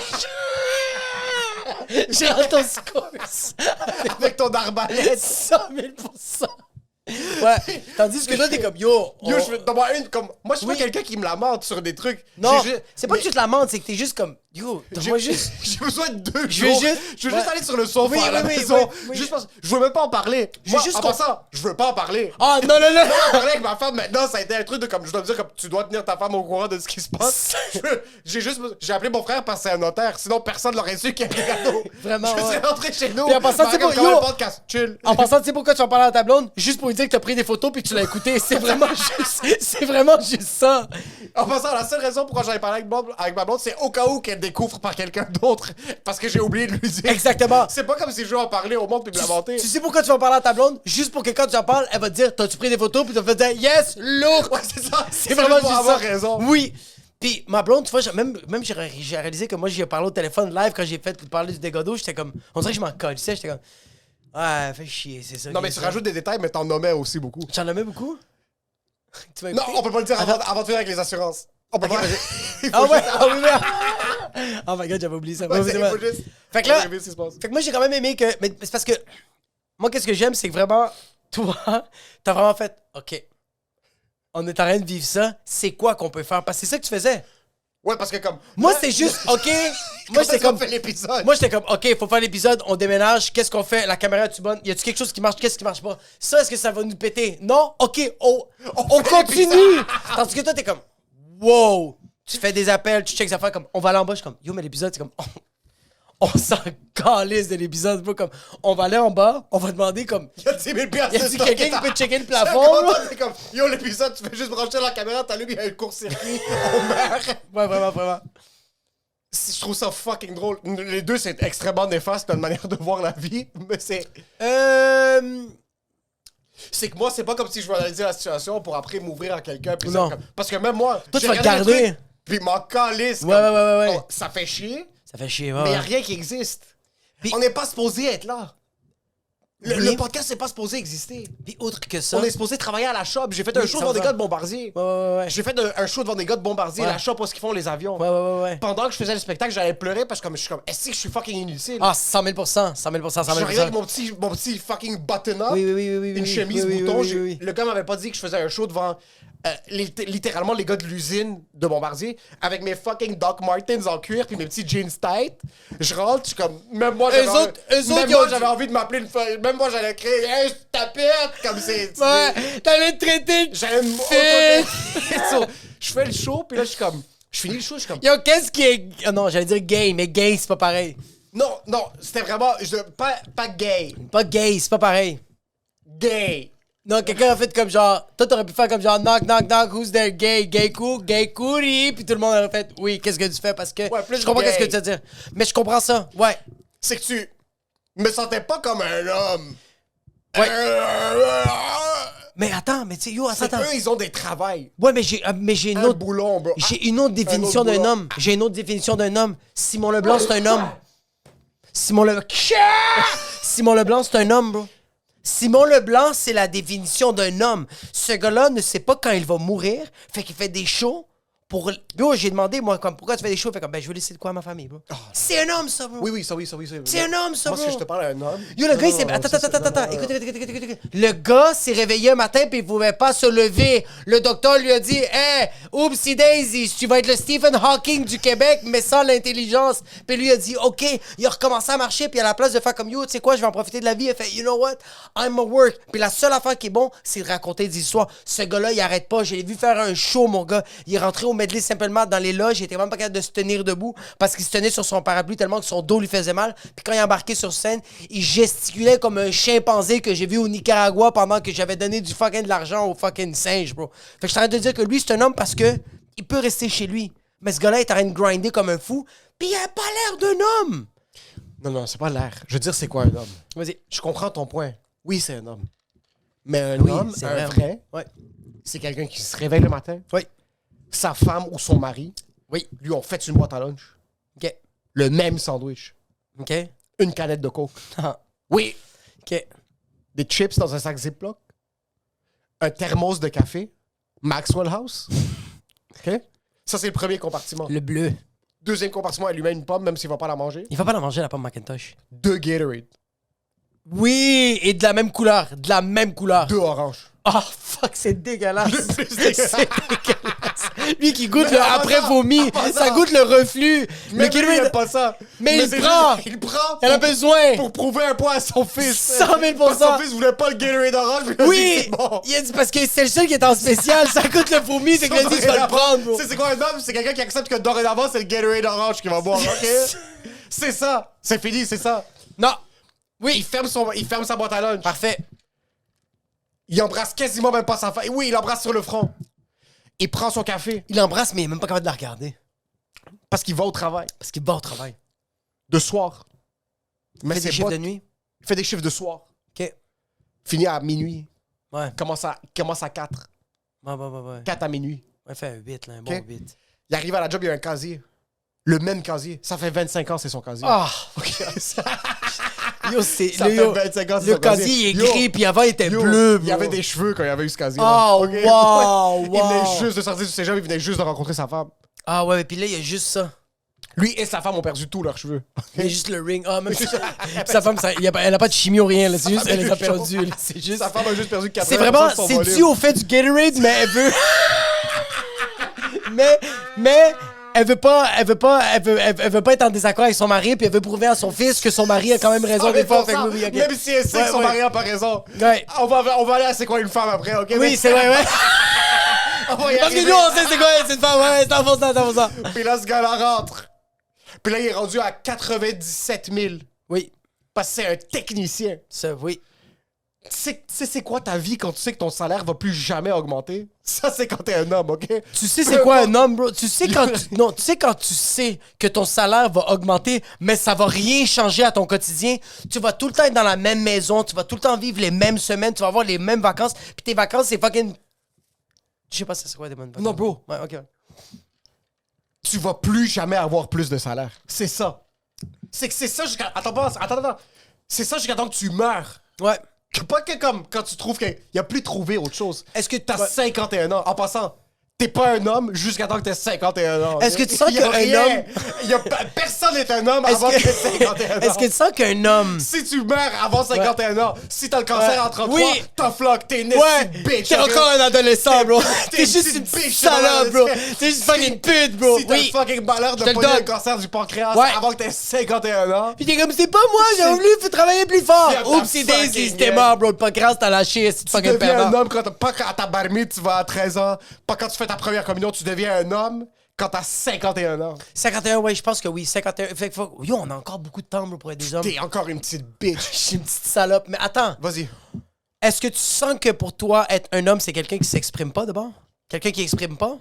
J'ai hâte au scores. Avec ton arbalète. 100 000%. Ouais. Tandis que toi, t'es comme, yo. Yo, on- je veux t'en une comme. Moi, je suis Oui. pas quelqu'un qui me la mente sur des trucs. Non, J'ai juste- c'est pas mais que tu te la mentes, c'est que t'es juste comme, yo, donne-moi juste. J'ai besoin de 2 Je veux jours. juste- Je veux juste ouais. aller sur le sofa Oui, à la oui, oui, maison. oui, oui. Juste parce je veux même pas en parler. Je Moi, veux juste en qu'on- passant, je veux pas en parler. Ah, non, non, non. En parler avec ma femme maintenant, ça a été un truc de comme je dois me dire comme tu dois tenir ta femme au courant de ce qui se passe. J'ai appelé mon frère parce que c'est un notaire, sinon personne l'aurait su qu'il y avait un cadeau. Vraiment, Je serais ouais. rentré chez nous. Puis en passant, mais c'est comme pas- quand yo! un podcast chill. En passant, tu sais pourquoi tu en parles à ta blonde? Juste pour lui dire que t'as pris des photos puis que tu l'as écouté. C'est vraiment juste. C'est vraiment juste ça. En passant, la seule raison pourquoi j'avais parlé avec ma blonde, c'est au cas où qu'elle découvre par quelqu'un d'autre, parce que j'ai oublié de lui dire. Exactement. C'est pas comme si je veux en parler au monde puis me lamenter. Tu sais pourquoi tu vas en parler à ta blonde? Juste pour que quand tu en parles, elle va te dire, t'as-tu pris des photos? Puis tu vas te dire, yes, lourd! Ouais, c'est ça. C'est vraiment pour juste avoir ça. raison. Oui. Puis ma blonde, tu vois, même j'ai réalisé que moi, j'ai parlé au téléphone live quand j'ai fait parler du dégât d'eau. J'étais comme, on dirait que je m'en colissais. J'étais comme, ouais, fais chier, c'est ça. Non, qui mais est tu ça. rajoutes des détails, mais t'en nommais aussi beaucoup. Tu en as mis beaucoup? Tu vas Non, écouter? on peut pas le dire avant de finir avec les assurances. On peut pas. Il faut Ah ouais, juste- ah oui, mais... Oh my god, j'avais oublié ça. Ouais, Ouais, il c'est faut vrai. juste. Fait que là- relever ce qui se passe. Fait que moi, j'ai quand même aimé que. Mais c'est parce que. Moi, qu'est-ce que j'aime, c'est que vraiment, toi, t'as vraiment fait. OK. On est en train de vivre ça. C'est quoi qu'on peut faire? Parce que c'est ça que tu faisais. Ouais, parce que comme. Moi, là, c'est juste. OK. Moi, quand j'étais est-ce qu'on comme. fait l'épisode. Moi, j'étais comme, OK, faut faire l'épisode, on déménage, qu'est-ce qu'on fait? La caméra est-tu bonne? Y a-tu quelque chose qui marche? Qu'est-ce qui marche pas? Ça, est-ce que ça va nous péter? Non? OK, on fait continue! l'épisode. Tandis que toi, t'es comme, wow! Tu fais des appels, tu checks des affaires comme on va aller en bas, je suis comme yo, mais l'épisode, c'est comme on s'en calisse de l'épisode, bro. Comme on va aller en bas, on va demander comme Il y a 10 000 piastres. y a quelqu'un qui peut checker le C'est plafond, là? c'est comme, yo, l'épisode, tu fais juste brancher la caméra, t'allumes, il y a un court-circuit, on meurt. Ouais, vraiment. Je trouve ça fucking drôle. Les deux, c'est extrêmement néfaste, notre manière de voir la vie, mais c'est... C'est que moi, c'est pas comme si je veux analyser la situation pour après m'ouvrir à quelqu'un. Puis Non. parce que même moi, Toi, tu j'ai vas regardé garder. le truc, puis m'en calisse. Ouais, ouais. Oh, ça fait chier, Ça fait chier, ouais. mais y a ouais. rien qui existe. Puis- On n'est pas supposé être là. Oui. Le podcast, c'est pas supposé exister. Puis autre que ça. On est supposé travailler à la shop. J'ai fait un Oui, show ça devant des va. gars de Bombardier. Ouais. J'ai fait un show devant des gars de Bombardier, Ouais. la shop où ils font les avions. Ouais. Pendant que je faisais le spectacle, j'allais pleurer parce que je suis comme, est-ce que je suis fucking inutile? Ah, 100 000 100 000 J'arrivais avec mon petit fucking button-up, Oui. une chemise oui, bouton. oui. Le gars m'avait pas dit que je faisais un show devant littéralement les gars de l'usine de Bombardier avec mes fucking Doc Martens en cuir puis mes petits jeans tight. Je rentre, je suis comme, même moi Eux autres, ils ont j'avais envie de m'appeler même moi j'allais crier, hey, je tapette, comme c'est. Ouais, t'allais te traiter de J'allais me Je fais le show puis là je suis comme, je finis le show, je suis comme. Yo, qu'est-ce qui est... Ah non, j'allais dire gay, mais gay, c'est pas pareil. Non, c'était vraiment pas gay. Pas gay, c'est pas pareil. Gay. Non, quelqu'un a fait comme genre... Toi, t'aurais pu faire comme genre knock, who's there, gay, gay cook, gay cookie, puis tout le monde aurait fait oui, qu'est-ce que tu fais parce que... Ouais, plus je comprends gay. qu'est-ce que tu veux dire. Mais je comprends ça, ouais. C'est que tu me sentais pas comme un homme. Ouais. Mais attends, mais tu sais, yo, C'est attends. eux, ils ont des travails. Ouais, mais j'ai une Un autre... boulon, bro. J'ai une autre définition autre d'un boulot. homme. J'ai une autre définition d'un homme. Simon Leblanc, c'est un homme. Simon Leblanc, c'est un homme, bro. Simon Leblanc, c'est la définition d'un homme. Ce gars-là ne sait pas quand il va mourir, fait qu'il fait des shows pour... Yo, j'ai demandé, moi, comme, pourquoi tu fais des shows? Fait comme, ben, je veux laisser de quoi à ma famille, bro. C'est un homme, ça, bro. Oui, ça. C'est un homme, ça, Moi, bro. si je te parle à un homme... Yo, le gars, il s'est... Attends. Écoute. Le gars s'est réveillé un matin puis il pouvait pas se lever. Le docteur lui a dit, hey, oupsie daisy, tu vas être le Stephen Hawking du Québec, mais sans l'intelligence. Puis lui a dit, OK. Il a recommencé à marcher puis à la place de faire comme, yo, tu sais quoi, je vais en profiter de la vie, il a fait, you know what, I'm a work. Puis la seule affaire qui est bon, c'est de raconter des histoires. Ce gars-là, il arrête pas. Je l'ai vu faire un show, mon gars. Il est rentré au medley simplement dans les loges. Il était même pas capable de se tenir debout parce qu'il se tenait sur son parapluie tellement que son dos lui faisait mal. Puis quand il embarquait sur scène, il gesticulait comme un chimpanzé que j'ai vu au Nicaragua pendant que j'avais donné du fucking de l'argent au fucking singe, bro. Fait que je suis en train de dire que lui, c'est un homme parce que il peut rester chez lui. Mais ce gars-là est en train de grinder comme un fou. Puis il a pas l'air d'un homme. Non, c'est pas l'air. Je veux dire, c'est quoi un homme? Vas-y. Je comprends ton point. Oui, c'est un homme. Mais un Oui, homme, c'est un vrai. vrai, Ouais. c'est quelqu'un qui se réveille le matin. Oui. Sa femme ou son mari, Oui. lui ont fait une boîte à lunch. OK. Le même sandwich. OK. Une canette de coke. Ah. Oui. OK. Des chips dans un sac Ziploc. Un thermos de café. Maxwell House. OK? Ça, c'est le premier compartiment. Le bleu. Deuxième compartiment, elle lui met une pomme, même s'il va pas la manger. Il va pas la manger, la pomme Macintosh. 2 Gatorade. Oui, et de la même couleur. De la même couleur. 2 oranges. Oh, fuck, c'est dégueulasse. plus C'est dégueulasse. Lui qui goûte le en après passant, vomi, en passant. ça goûte le reflux. Mais Le Gatorade, il aime pas ça. Mais il c'est prend. juste- Il prend. elle a besoin. Pour prouver un point à son fils. 100 000 Parce que son fils voulait pas le Gatorade orange. mais il a dit, Oui, c'est bon. il a dit parce que c'est le seul qui est en spécial, ça coûte le vomi, c'est que le dit tu vas le prendre, bro. Tu sais, c'est quoi un homme? C'est quelqu'un qui accepte que dorénavant, c'est le Gatorade orange qu'il va boire, ok? C'est ça. C'est fini, c'est ça. Non. Il Oui, ferme sa boîte à lunch. parfait. Il embrasse quasiment même pas sa femme. Oui, il embrasse sur le front. Il prend son café Il l'embrasse, mais il est même pas capable de la regarder. parce qu'il va au travail. Parce qu'il bat au travail. De soir. Il Mais fait des c'est chiffres pas... de nuit. Il fait des chiffres de soir. OK. Finit à minuit. Ouais. Commence à 4. Ouais. 4 à minuit. Ouais, fait un 8, là, un bon OK. 8. Il arrive à la job, il y a un casier. Le même casier. Ça fait 25 ans, c'est son casier. Ah! OK. Yo, c'est... Ça le, fait yo, 25 ans, c'est le son casier, il est Yo, gris, puis avant, il était yo, bleu, il bro. avait des cheveux quand il avait eu ce casier. Oh, OK? wow, Il venait wow. juste de sortir du cégep, il venait juste de rencontrer sa femme. Ah ouais, puis là, il y a juste ça. Lui et sa femme ont perdu tous leurs cheveux. Il y a juste le ring. Ah, même ça. Sa femme, elle a pas de chimio, rien, là. C'est juste, elle les a perdus, là. C'est juste... Sa femme a juste perdu 4 C'est vraiment, c'est dû au fait du Gatorade, mais elle veut. mais elle veut pas être en désaccord avec son mari, puis elle veut prouver à son fils que son mari a quand même raison des fois. Fait que oui, ok. Même si elle sait que son Ouais. mari a pas raison. Ouais. On va aller à C'est quoi une femme après, ok? Oui, c'est vrai, ouais. On va y Parce que arriver. nous, on sait c'est quoi, c'est une femme. Ouais, 100%, 100%. Puis là, ce gars-là rentre. Puis là, il est rendu à 97 000. Oui, Parce que c'est un technicien. ça, oui. Tu sais, c'est quoi ta vie quand tu sais que ton salaire va plus jamais augmenter? Ça, c'est quand t'es un homme, OK? Tu sais c'est quoi un homme, bro? Tu sais quand non, tu sais quand tu sais que ton salaire va augmenter, mais ça va rien changer à ton quotidien. Tu vas tout le temps être dans la même maison, tu vas tout le temps vivre les mêmes semaines, tu vas avoir les mêmes vacances, puis tes vacances, c'est fucking... Je sais pas c'est quoi des bonnes vacances. Non, bro. Ouais, OK. Tu vas plus jamais avoir plus de salaire. C'est ça. C'est que c'est ça jusqu'à... Attends. C'est ça jusqu'à temps que tu meurs. Ouais. Pas que comme quand tu trouves qu'il y a plus trouvé autre chose. Est-ce que T'as ouais. 51 ans. En passant, t'es pas un homme jusqu'à temps que t'aies 51 ans. Est-ce que tu sens Y a qu'un rien. homme- Personne n'est un homme avant que t'aies 51 ans. Est-ce que tu sens qu'un homme... Si tu meurs avant 51 ans, si t'as le cancer Ouais. en 33, Oui. tough luck, t'es une Ouais, bitch. t'es ok? encore un adolescent, bro. T'es une juste petite une bitch, salope, bro. là. T'es juste fucking pute, bro. Si t'as Oui. le fucking malheur de Je te le pogner donne. le cancer du pancréas Ouais. avant que t'aies 51 ans, Puis t'es comme, c'est pas moi, j'ai voulu travailler plus fort. C'est ta Oupsie daisy, fucking c'était gueule. mort, bro. Le pancréas, t'as lâché, c'est tu fucking deviens un perdant. homme pas quand à ta bar mitzvah, tu vas à 13 ans, pas quand tu fais ta première communion, tu deviens un homme quand t'as 51 ans. 51, ouais, je pense que oui. 51. Fait que yo, on a encore beaucoup de temps, bro, pour être des hommes. T'es encore une petite bitch. Je suis une petite salope. Mais attends, Vas-y. est-ce que tu sens que pour toi, être un homme, c'est quelqu'un qui s'exprime pas d'abord? Quelqu'un qui exprime pas?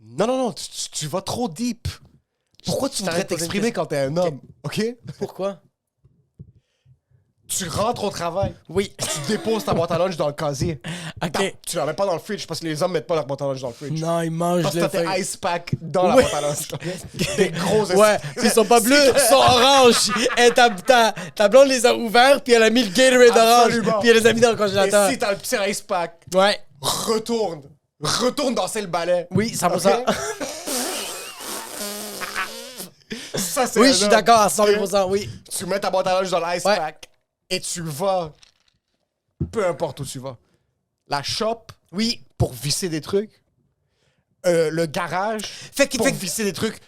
Non, tu vas trop deep. Pourquoi tu voudrais t'arrête de poser une t'exprimer quand t'es un homme, OK? Pourquoi? Tu rentres au travail, Oui. tu déposes ta boîte à lunch dans le casier. OK. Tu la mets pas dans le fridge parce que les hommes mettent pas leur boîte à lunch dans le fridge. Non, il mange Parce que le t'as tes fait. ice pack dans la Oui. boîte à lunch. Des gros Ouais, ils sont pas bleus, ils sont oranges. Et ta blonde les a ouverts, puis elle a mis le Gatorade orange, Absolument. puis elle les a mis dans le Et congélateur. si t'as le petit ice pack, Ouais. retourne danser le ballet. Oui, 100%. Ok? Ça, c'est Oui, un je suis homme. d'accord à 100%, oui. Tu mets ta boîte à lunch dans l'ice Ouais. pack et tu vas, peu importe où tu vas, la shop, Oui. pour visser des trucs, le garage, Fait que- pour fait que- visser des trucs,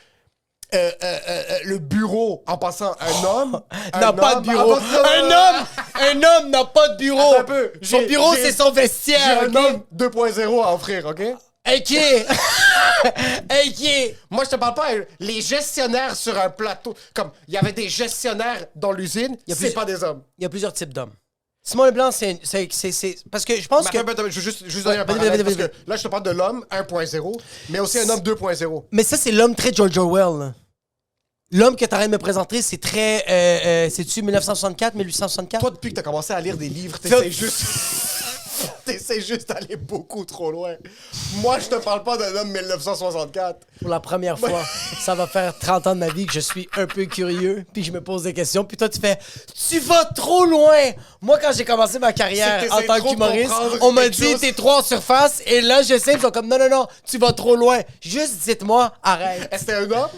le bureau, en passant un homme... N'a pas de bureau. Un homme n'a pas de bureau. Attends un peu. Son J'ai- bureau, j'ai- c'est son J'ai vestiaire. un OK? homme 2.0 à offrir, OK? OK. OK. Moi, je te parle pas, les gestionnaires sur un plateau, comme il y avait des gestionnaires dans l'usine, y a c'est plus- pas des hommes. Il y a plusieurs types d'hommes. Simon Leblanc, c'est... Parce que je pense Mais que... attends, je veux juste donner un vas-y, parallèle, vas-y, parce que là, je te parle de l'homme 1.0, mais aussi un homme 2.0. Mais ça, c'est l'homme très George Orwell. Là. L'homme que t'arrêtes de me présenter, c'est très... c'est-tu 1964, 1864? Toi, depuis que t'as commencé à lire des livres, Fais- t'essaies juste... t'essaies juste d'aller beaucoup trop loin. Moi, je te parle pas d'un homme 1964. Pour la première fois, ça va faire 30 ans de ma vie que je suis un peu curieux, puis je me pose des questions, puis toi, tu fais « Tu vas trop loin! » Moi, quand j'ai commencé ma carrière C'est que en t'essaies tant trop de qu'humoriste, comprendre on m'a quelque dit chose. « T'es trop en surface », et là, je sais, ils sont comme « Non, tu vas trop loin. Juste dites-moi, arrête. Est-ce que c'était un homme? »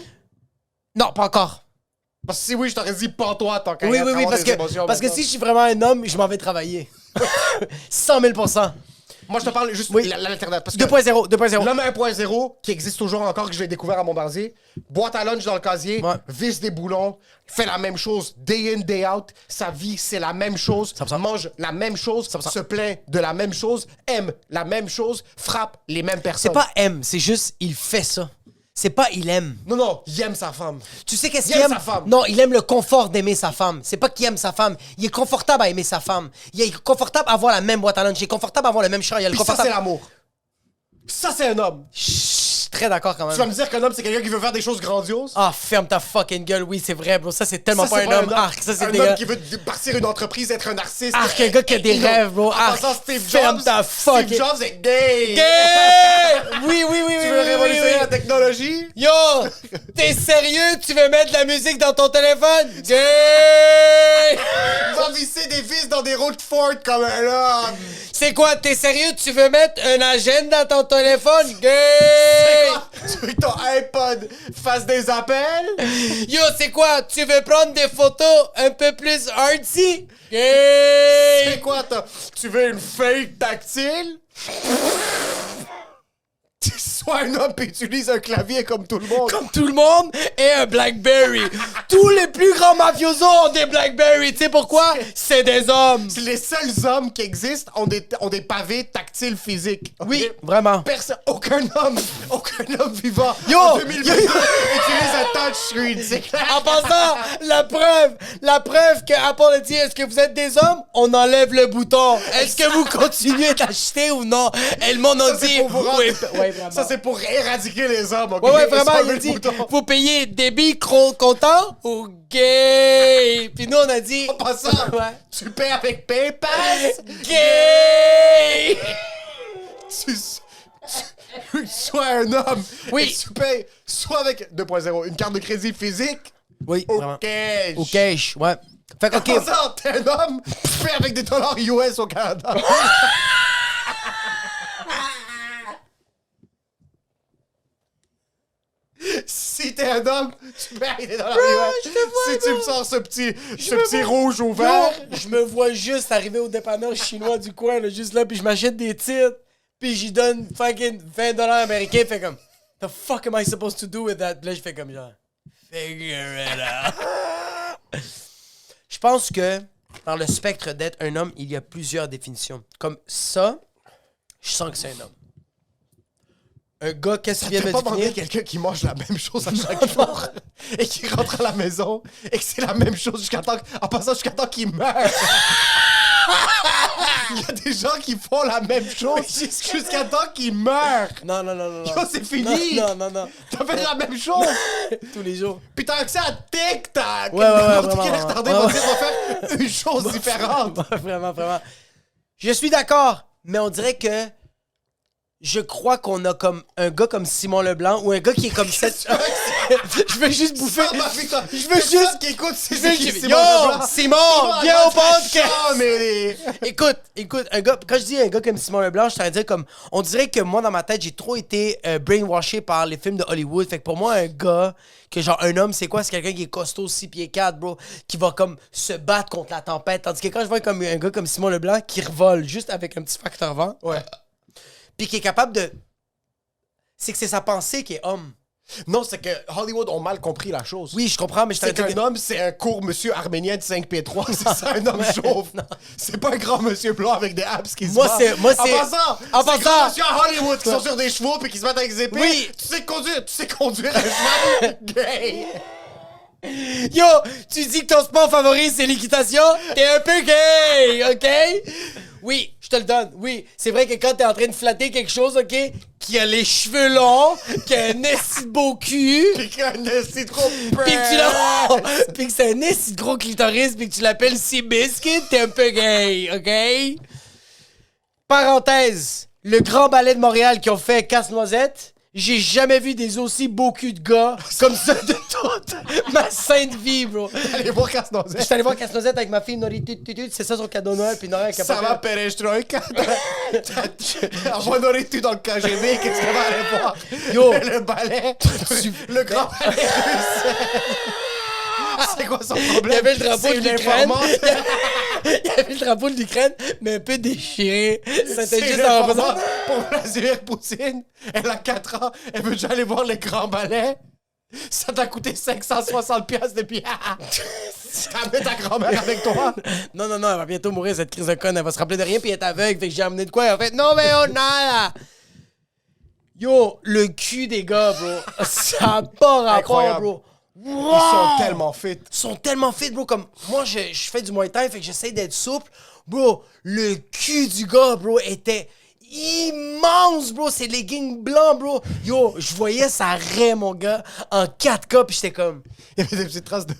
Non, pas encore. Parce que si oui, je t'aurais dit « Pas-toi, tant qu'à Oui, y avoir parce des émotions que maintenant. si je suis vraiment un homme, je m'en vais travailler. 100 000 %. Moi, je te parle juste Oui. l'alternative. Parce que 2.0, 2.0. l'homme 1.0, qui existe toujours encore, que je l'ai découvert à Montbarzier, boîte à lunch dans le casier, Ouais. visse des boulons, fait la même chose, day in, day out, sa vie, c'est la même chose, 100%. mange la même chose, 100%. se plaint de la même chose, aime la même chose, frappe les mêmes C'est personnes. pas aime, c'est juste il fait ça. C'est pas il aime. Non, il aime sa femme. Tu sais qu'est-ce Il qu'il aime aime? sa femme. Non, il aime le confort d'aimer sa femme. C'est pas qu'il aime sa femme. Il est confortable à aimer sa femme. Il est confortable à avoir la même boîte à lunch. Il est confortable à avoir le même char. Il est Puis ça, confortable... c'est l'amour. Ça, c'est un homme. Je suis très d'accord quand Tu vas même. me dire qu'un homme, c'est quelqu'un qui veut faire des choses grandioses? Ah, ferme ta fucking gueule. Oui, c'est vrai, bro. Ça, c'est tellement Ça, pas c'est un homme. Arc, ça, c'est un homme dégueulasse. qui veut partir une entreprise, être un narcissiste. Arc, un gars qui a des Non. rêves, bro. En Arc, passant, Steve ferme Jobs, ta fucking... Steve Jobs est gay. Gay! Oui, oui, oui, Tu oui, veux oui, révolutionner oui, la oui. technologie? Yo! T'es sérieux? Tu veux mettre de la musique dans ton téléphone? Gay! Va visser des vis dans des routes Ford comme un homme. C'est quoi? T'es sérieux? Tu veux mettre un agenda dans ton téléphone? Gay! Tu veux que ton iPod fasse des appels? Yo, c'est quoi? Tu veux prendre des photos un peu plus artsy? Gay! C'est quoi, tu veux une feuille tactile? Sois un homme et utilise un clavier comme tout le monde. Comme tout le monde, et un Blackberry. Tous les plus grands mafiosos ont des Blackberry. Tu sais pourquoi? C'est des hommes. Les seuls hommes qui existent ont des pavés tactiles physiques. ok? Oui, vraiment. Aucun homme vivant Yo! en 2022 utilise un touchscreen, c'est clair. En passant, la preuve que Apple a dit, est-ce que vous êtes des hommes? On enlève le bouton. Est-ce que vous continuez d'acheter ou non? Et le monde a Ça, c'est dit, pour vous rendre- oui, ouais, vraiment. Ça, c'est pour éradiquer les hommes, ok? Ouais, vraiment, Sans il a le dit, bouton. vous payez débit comptant ou gay? Puis nous, on a dit, En passant, ouais. tu paies avec PayPal? Gay! Tu sois un homme. Oui. Et tu payes soit avec 2.0, une carte de crédit physique Oui, ou vraiment. cash. Au cash, ouais. Fait que, En OK. passant, t'es un homme, tu payes avec des dollars US au Canada. Si t'es un homme, tu payes avec des dollars US. je te vois, Si tu me sors ce petit rouge au vert, Yo, je me vois juste arriver au dépanneur chinois du coin, là, juste là, puis je m'achète des titres, puis j'y donne fucking $20 américains, fait comme, the fuck am I supposed to do with that? Puis là, je fais comme genre, figure it out. Je pense que dans le spectre d'être un homme, il y a plusieurs définitions. Comme ça, je sens que c'est un homme. Un gars, qu'est-ce qu'il vient de t'as me pas demandé définir? quelqu'un qui mange la même chose à chaque jour et qui rentre à la maison et que c'est la même chose en passant jusqu'à temps qu'il meurt. Il y a des gens qui font la même chose jusqu'à temps qu'ils meurent. Non, non, non, non. non. Yo, c'est fini. Non, non, non, non. T'as fait la même chose. Tous les jours. Puis t'as accès à TikTok. Ouais, ouais, ouais, N'importe vraiment, quel vraiment. retardé Ouais, va ouais. dire, on va faire une chose différente. Ouais, vraiment, vraiment. Je suis d'accord, mais on dirait que je crois qu'on a comme un gars comme Simon Leblanc ou un gars qui est comme cette. Je veux juste bouffer. Je veux juste qui écoute Je veux juste- Yo, Simon, viens au podcast. Écoute, un gars, quand je dis un gars comme Simon Leblanc, je suis en train de dire comme, on dirait que moi dans ma tête j'ai trop été brainwashé par les films de Hollywood. Fait que pour moi un gars, que genre un homme c'est quoi? C'est quelqu'un qui est costaud 6 pieds 4, bro, qui va comme se battre contre la tempête. Tandis que quand je vois comme un gars comme Simon Leblanc qui revole juste avec un petit facteur vent, Ouais. puis qui est capable de, c'est que c'est sa pensée qui est homme. Non, c'est que Hollywood ont mal compris la chose. Oui, je comprends, mais je C'est t'ai qu'un homme, c'est un court monsieur arménien de 5 pieds 3. C'est ça, un homme chauve. Non. C'est pas un grand monsieur blanc avec des abs qui se Moi, battent. c'est- En passant, en c'est passant- grands monsieur à Hollywood qui sont sur des chevaux puis qui se battent avec des épées. Oui. Tu sais conduire un cheval gay. Yo, tu dis que ton sport favori c'est l'équitation? T'es un peu gay, ok? Oui, je te le donne, oui. C'est vrai que quand t'es en train de flatter quelque chose, ok? Qui a les cheveux longs, qui a un esti de beau cul, Puis qu'un c'est trop pis que tu l'as... pis que c'est un esti de gros clitoris, pis que tu l'appelles Seabiscuit, t'es un peu gay, ok? Parenthèse, le Grand Ballet de Montréal qui ont fait Casse-Noisette, j'ai jamais vu des aussi beaux culs de gars comme ça de toute ma sainte vie, bro. Allez voir Casse-Noisette. Je suis allé voir Casse-Noisette avec ma fille Nori Tutut, c'est ça son cadeau de Noël, puis Nori a Ça va, Perestroïka? Envoie-nous-tu dans le KGB, qu'est-ce qu'on va aller voir? Yo. Le ballet, le grand ballet russe. C'est quoi son problème? Il y avait le drapeau C'est de une l'Ukraine. informant. Il y avait le drapeau de l'Ukraine, mais un peu déchiré. C'était C'est juste une en informant représentant. pour Vladimir Poutine. Elle a 4 ans. Elle veut déjà aller voir les grands ballets. Ça t'a coûté 560 piastres de billets. Ramène ta grand-mère avec toi. Non, non, non, elle va bientôt mourir, cette crise de conne. Elle va se rappeler de rien, puis elle est aveugle. Fait que j'ai amené de quoi? Elle a fait, non, mais on a là. Yo, le cul des gars, bro. Ça a pas rapport, Incroyable. bro. Ils sont tellement fit. Ils sont tellement fit, bro. Comme moi, je fais du Muay Thai, fait que j'essaie d'être souple. Bro, le cul du gars, bro, était immense, bro. Ses leggings blancs, bro. Yo, je voyais sa raie, mon gars, en 4K, pis j'étais comme... Il y avait des petites traces de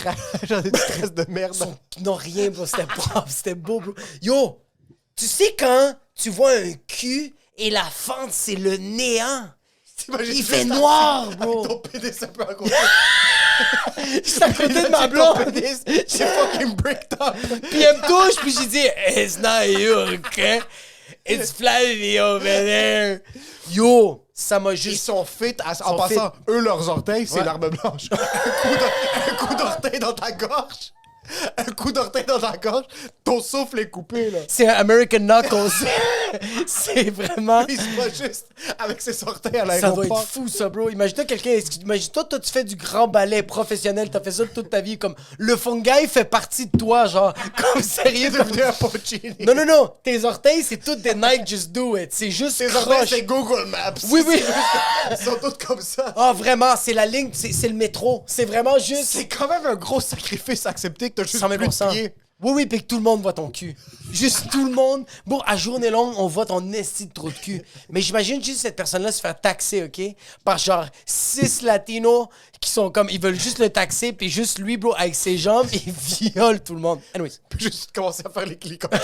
rage, des petites traces de merde. Non, rien, bro. C'était propre, c'était beau, bro. Yo, tu sais quand tu vois un cul et la fente, c'est le néant? T'imagines Il juste fait assis noir, bro. Avec ton pénis un peu à côté. J'étais à côté de ma Ton blonde. pénis, j'ai fucking bricked up. Puis elle me touche, puis j'ai dit, it's not you, okay? It's Flavie over there. Yo, ça m'a Ils juste... sont fit en sont passant, eux, leurs orteils, c'est Ouais. l'arme blanche. Un coup d'orteil dans ta gorge. un coup d'orteil dans la gorge, ton souffle est coupé, là. C'est un American Knuckles. C'est vraiment... Il se voit juste avec ses orteils à Ça doit l'aéroport. être fou, ça, bro. Imagine-toi quelqu'un... Imagine-toi, toi, tu fais du grand ballet professionnel. T'as fait ça toute ta vie. Comme, le fungi fait partie de toi, genre. Comme sérieux. Il est devenu un Puccini. Non, non, non. Tes orteils, c'est toutes des Nike Just Do It. C'est juste Tes orteils, croche. c'est Google Maps. Oui, oui. Ils sont tous comme ça. Ah, vraiment, c'est la ligne, c'est le métro. C'est vraiment juste... C'est quand même un gros sacrifice à accepter que t'as juste 100 plus 000 de pieds. Oui, oui, puis que tout le monde voit ton cul. Juste tout le monde. Bon, à journée longue, on voit ton esti de trou de cul. Mais j'imagine juste cette personne-là se faire taxer, OK? Par genre 6 latinos qui sont comme... Ils veulent juste le taxer, puis juste lui, bro, avec ses jambes, il viole tout le monde. Anyways. Puis juste commencer à faire les hélicoptères.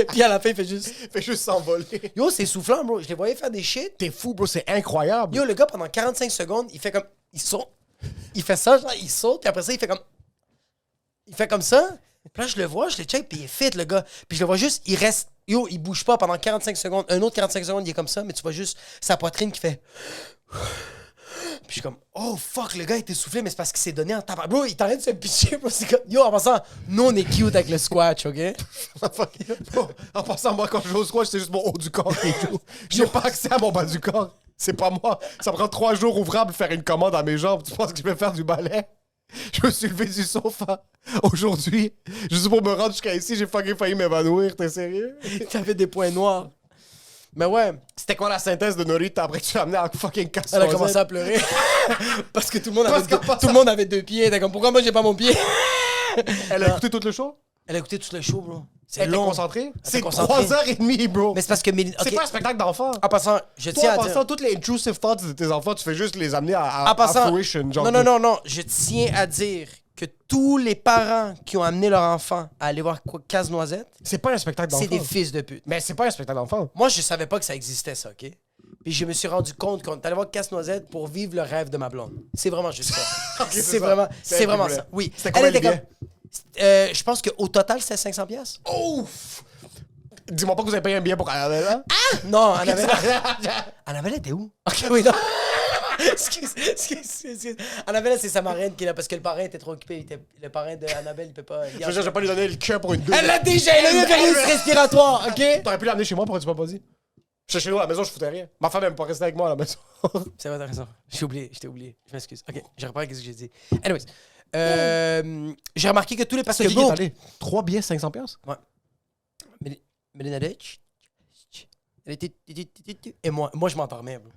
Puis à la fin, il fait juste... Il fait juste s'envoler. Yo, c'est soufflant, bro. Je les voyais faire des shit. T'es fou, bro, c'est incroyable. Yo, le gars, pendant 45 secondes, il fait comme... Il saute. Il fait ça, genre, il saute, puis après ça, il fait comme... Il fait comme ça. Puis là, je le vois, je le check, puis il est fit, le gars. Puis je le vois juste, il reste... Yo, il bouge pas pendant 45 secondes. Un autre 45 secondes, il est comme ça, mais tu vois juste sa poitrine qui fait... Puis je suis comme, oh fuck, le gars était soufflé, mais c'est parce qu'il s'est donné en tabac. Bro, il t'arrête de se pitcher, bro. C'est comme, yo, en passant, nous, on est cute avec le squash, OK? Bon, en passant, moi, quand je joue au squash, c'est juste mon haut du corps qui joue. J'ai pas accès à mon bas du corps. C'est pas moi. Ça me prend 3 jours ouvrables faire une commande à mes jambes. Tu penses que je vais faire du ballet? Je me suis levé du sofa aujourd'hui. Juste pour me rendre jusqu'à ici, j'ai fucking failli m'évanouir. T'es sérieux? T'avais des points noirs. Mais ouais, C'était quoi la synthèse de Norita après que tu l'as amené en fucking casse? elle a commencé à pleurer. Parce que tout le monde Parce avait, qu'en passant- tout le monde avait 2 pieds. T'es comme, pourquoi moi, j'ai pas mon pied? Elle a écouté tout le show? Elle a écouté tout le show, bro. C'est Elle était long. concentrée? C'est concentrée. 3h30, bro. Mais c'est parce que... C'est pas un spectacle d'enfant. En passant, je Toi, tiens en à dire... passant, toutes les intrusive thoughts de tes enfants, tu fais juste les amener à En passant, fruition. Genre non, non, non, non. Je tiens à dire que tous les parents qui ont amené leur enfant à aller voir Casse-Noisette, C'est pas un spectacle d'enfant. c'est des fils de pute. Mais c'est pas un spectacle d'enfant. Moi, je savais pas que ça existait, ça, OK? Puis je me suis rendu compte qu'on est allé voir Casse-Noisette pour vivre le rêve de ma blonde. C'est vraiment juste ça. Ok, c'est c'est ça. vraiment, C'est c'est elle qui vraiment voulait. ça. Oui. C'était combien Elle était le billet? je pense qu'au total, c'était 500 pièces. Ouf! Dis-moi pas que vous avez payé un billet pour Annabelle, hein? Non, Annabelle... Annabelle était où? OK, oui, non. Excuse. Annabelle, c'est sa marraine qui est là parce que le parrain était trop occupé. Le parrain de Annabelle, il peut pas... Je vais pas lui donner le cœur pour une deuxième. Elle l'a déjà, elle a eu un virus respiratoire, OK? T'aurais pu l'amener chez moi, pourquoi tu m'as pas dit? J'étais chez nous à la maison, je foutais rien. Ma femme aime pas rester avec moi à la maison. C'est vrai, t'as raison. Je t'ai oublié. Je m'excuse. OK, je reprends ce que j'ai dit. Anyways, j'ai remarqué que tous les... Parce que C'est qui est bon... allé? 3 billets, 500 pièces? Ouais. Melinadech. Elle était... Et moi, je m'endormais, bro.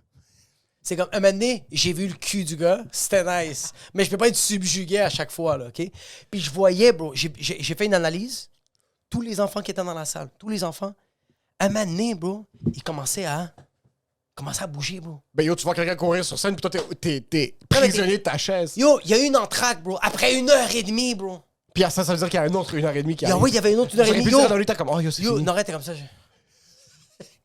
C'est comme, un moment donné, j'ai vu le cul du gars, c'était nice. Mais je peux pas être subjugué à chaque fois, là, OK? Puis je voyais, bro, j'ai fait une analyse. Tous les enfants qui étaient dans la salle, tous les enfants, un moment donné, bro, ils commençaient à bouger, bro. Ben yo, tu vois quelqu'un courir sur scène, puis toi, t'es prisonnier de ta chaise. Yo, il y a eu une entraque, bro, après 1h30, bro. Puis ça veut dire qu'il y a un autre 1h30 qui Yo, arrive. oui, il y avait une autre 1h30. J'aurais pu dire dans lui, t'as comme, oh yo, c'est Yo, fini. Nora était comme ça.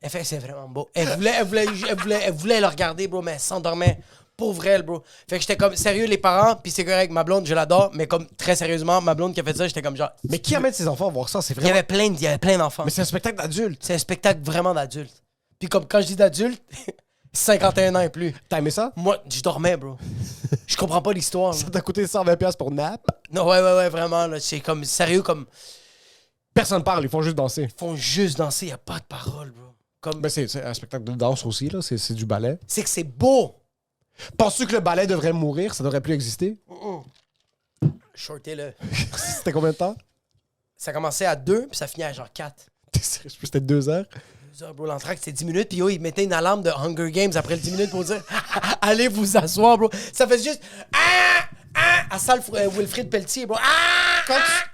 Elle fait, c'est vraiment beau. Elle voulait le regarder, bro, mais elle s'endormait. Pauvre elle, bro. Fait que j'étais comme, sérieux, les parents, puis c'est correct, ma blonde, je l'adore, mais comme, très sérieusement, ma blonde qui a fait ça, j'étais comme genre... Mais qui amène ses enfants à voir ça? C'est Il y vraiment... avait plein d'enfants. Mais c'est un spectacle d'adulte. C'est un spectacle vraiment d'adulte. Puis comme, quand je dis d'adulte, 51 ans et plus. T'as aimé ça? Moi, je dormais, bro. Je comprends pas l'histoire. là. Ça t'a coûté 120 pièces pour nap? Non, ouais, vraiment, là. C'est comme, sérieux, comme, Personne parle, ils font juste danser. ils font juste danser, y a pas de parole, bro. Comme, Ben c'est un spectacle de danse aussi, là. C'est du ballet. c'est que c'est beau. Penses-tu que le ballet devrait mourir? Ça devrait plus exister? Shorté, là. C'était combien de temps? Ça commençait à 2, puis ça finit à genre 4. T'es sérieux? Je pense que c'était 2 heures. 2 heures, bro. L'entracte, c'était 10 minutes, puis yo, ils mettaient une alarme de Hunger Games après le 10 minutes pour dire allez vous asseoir, bro. Ça fait juste à salle Wilfrid Pelletier, bro.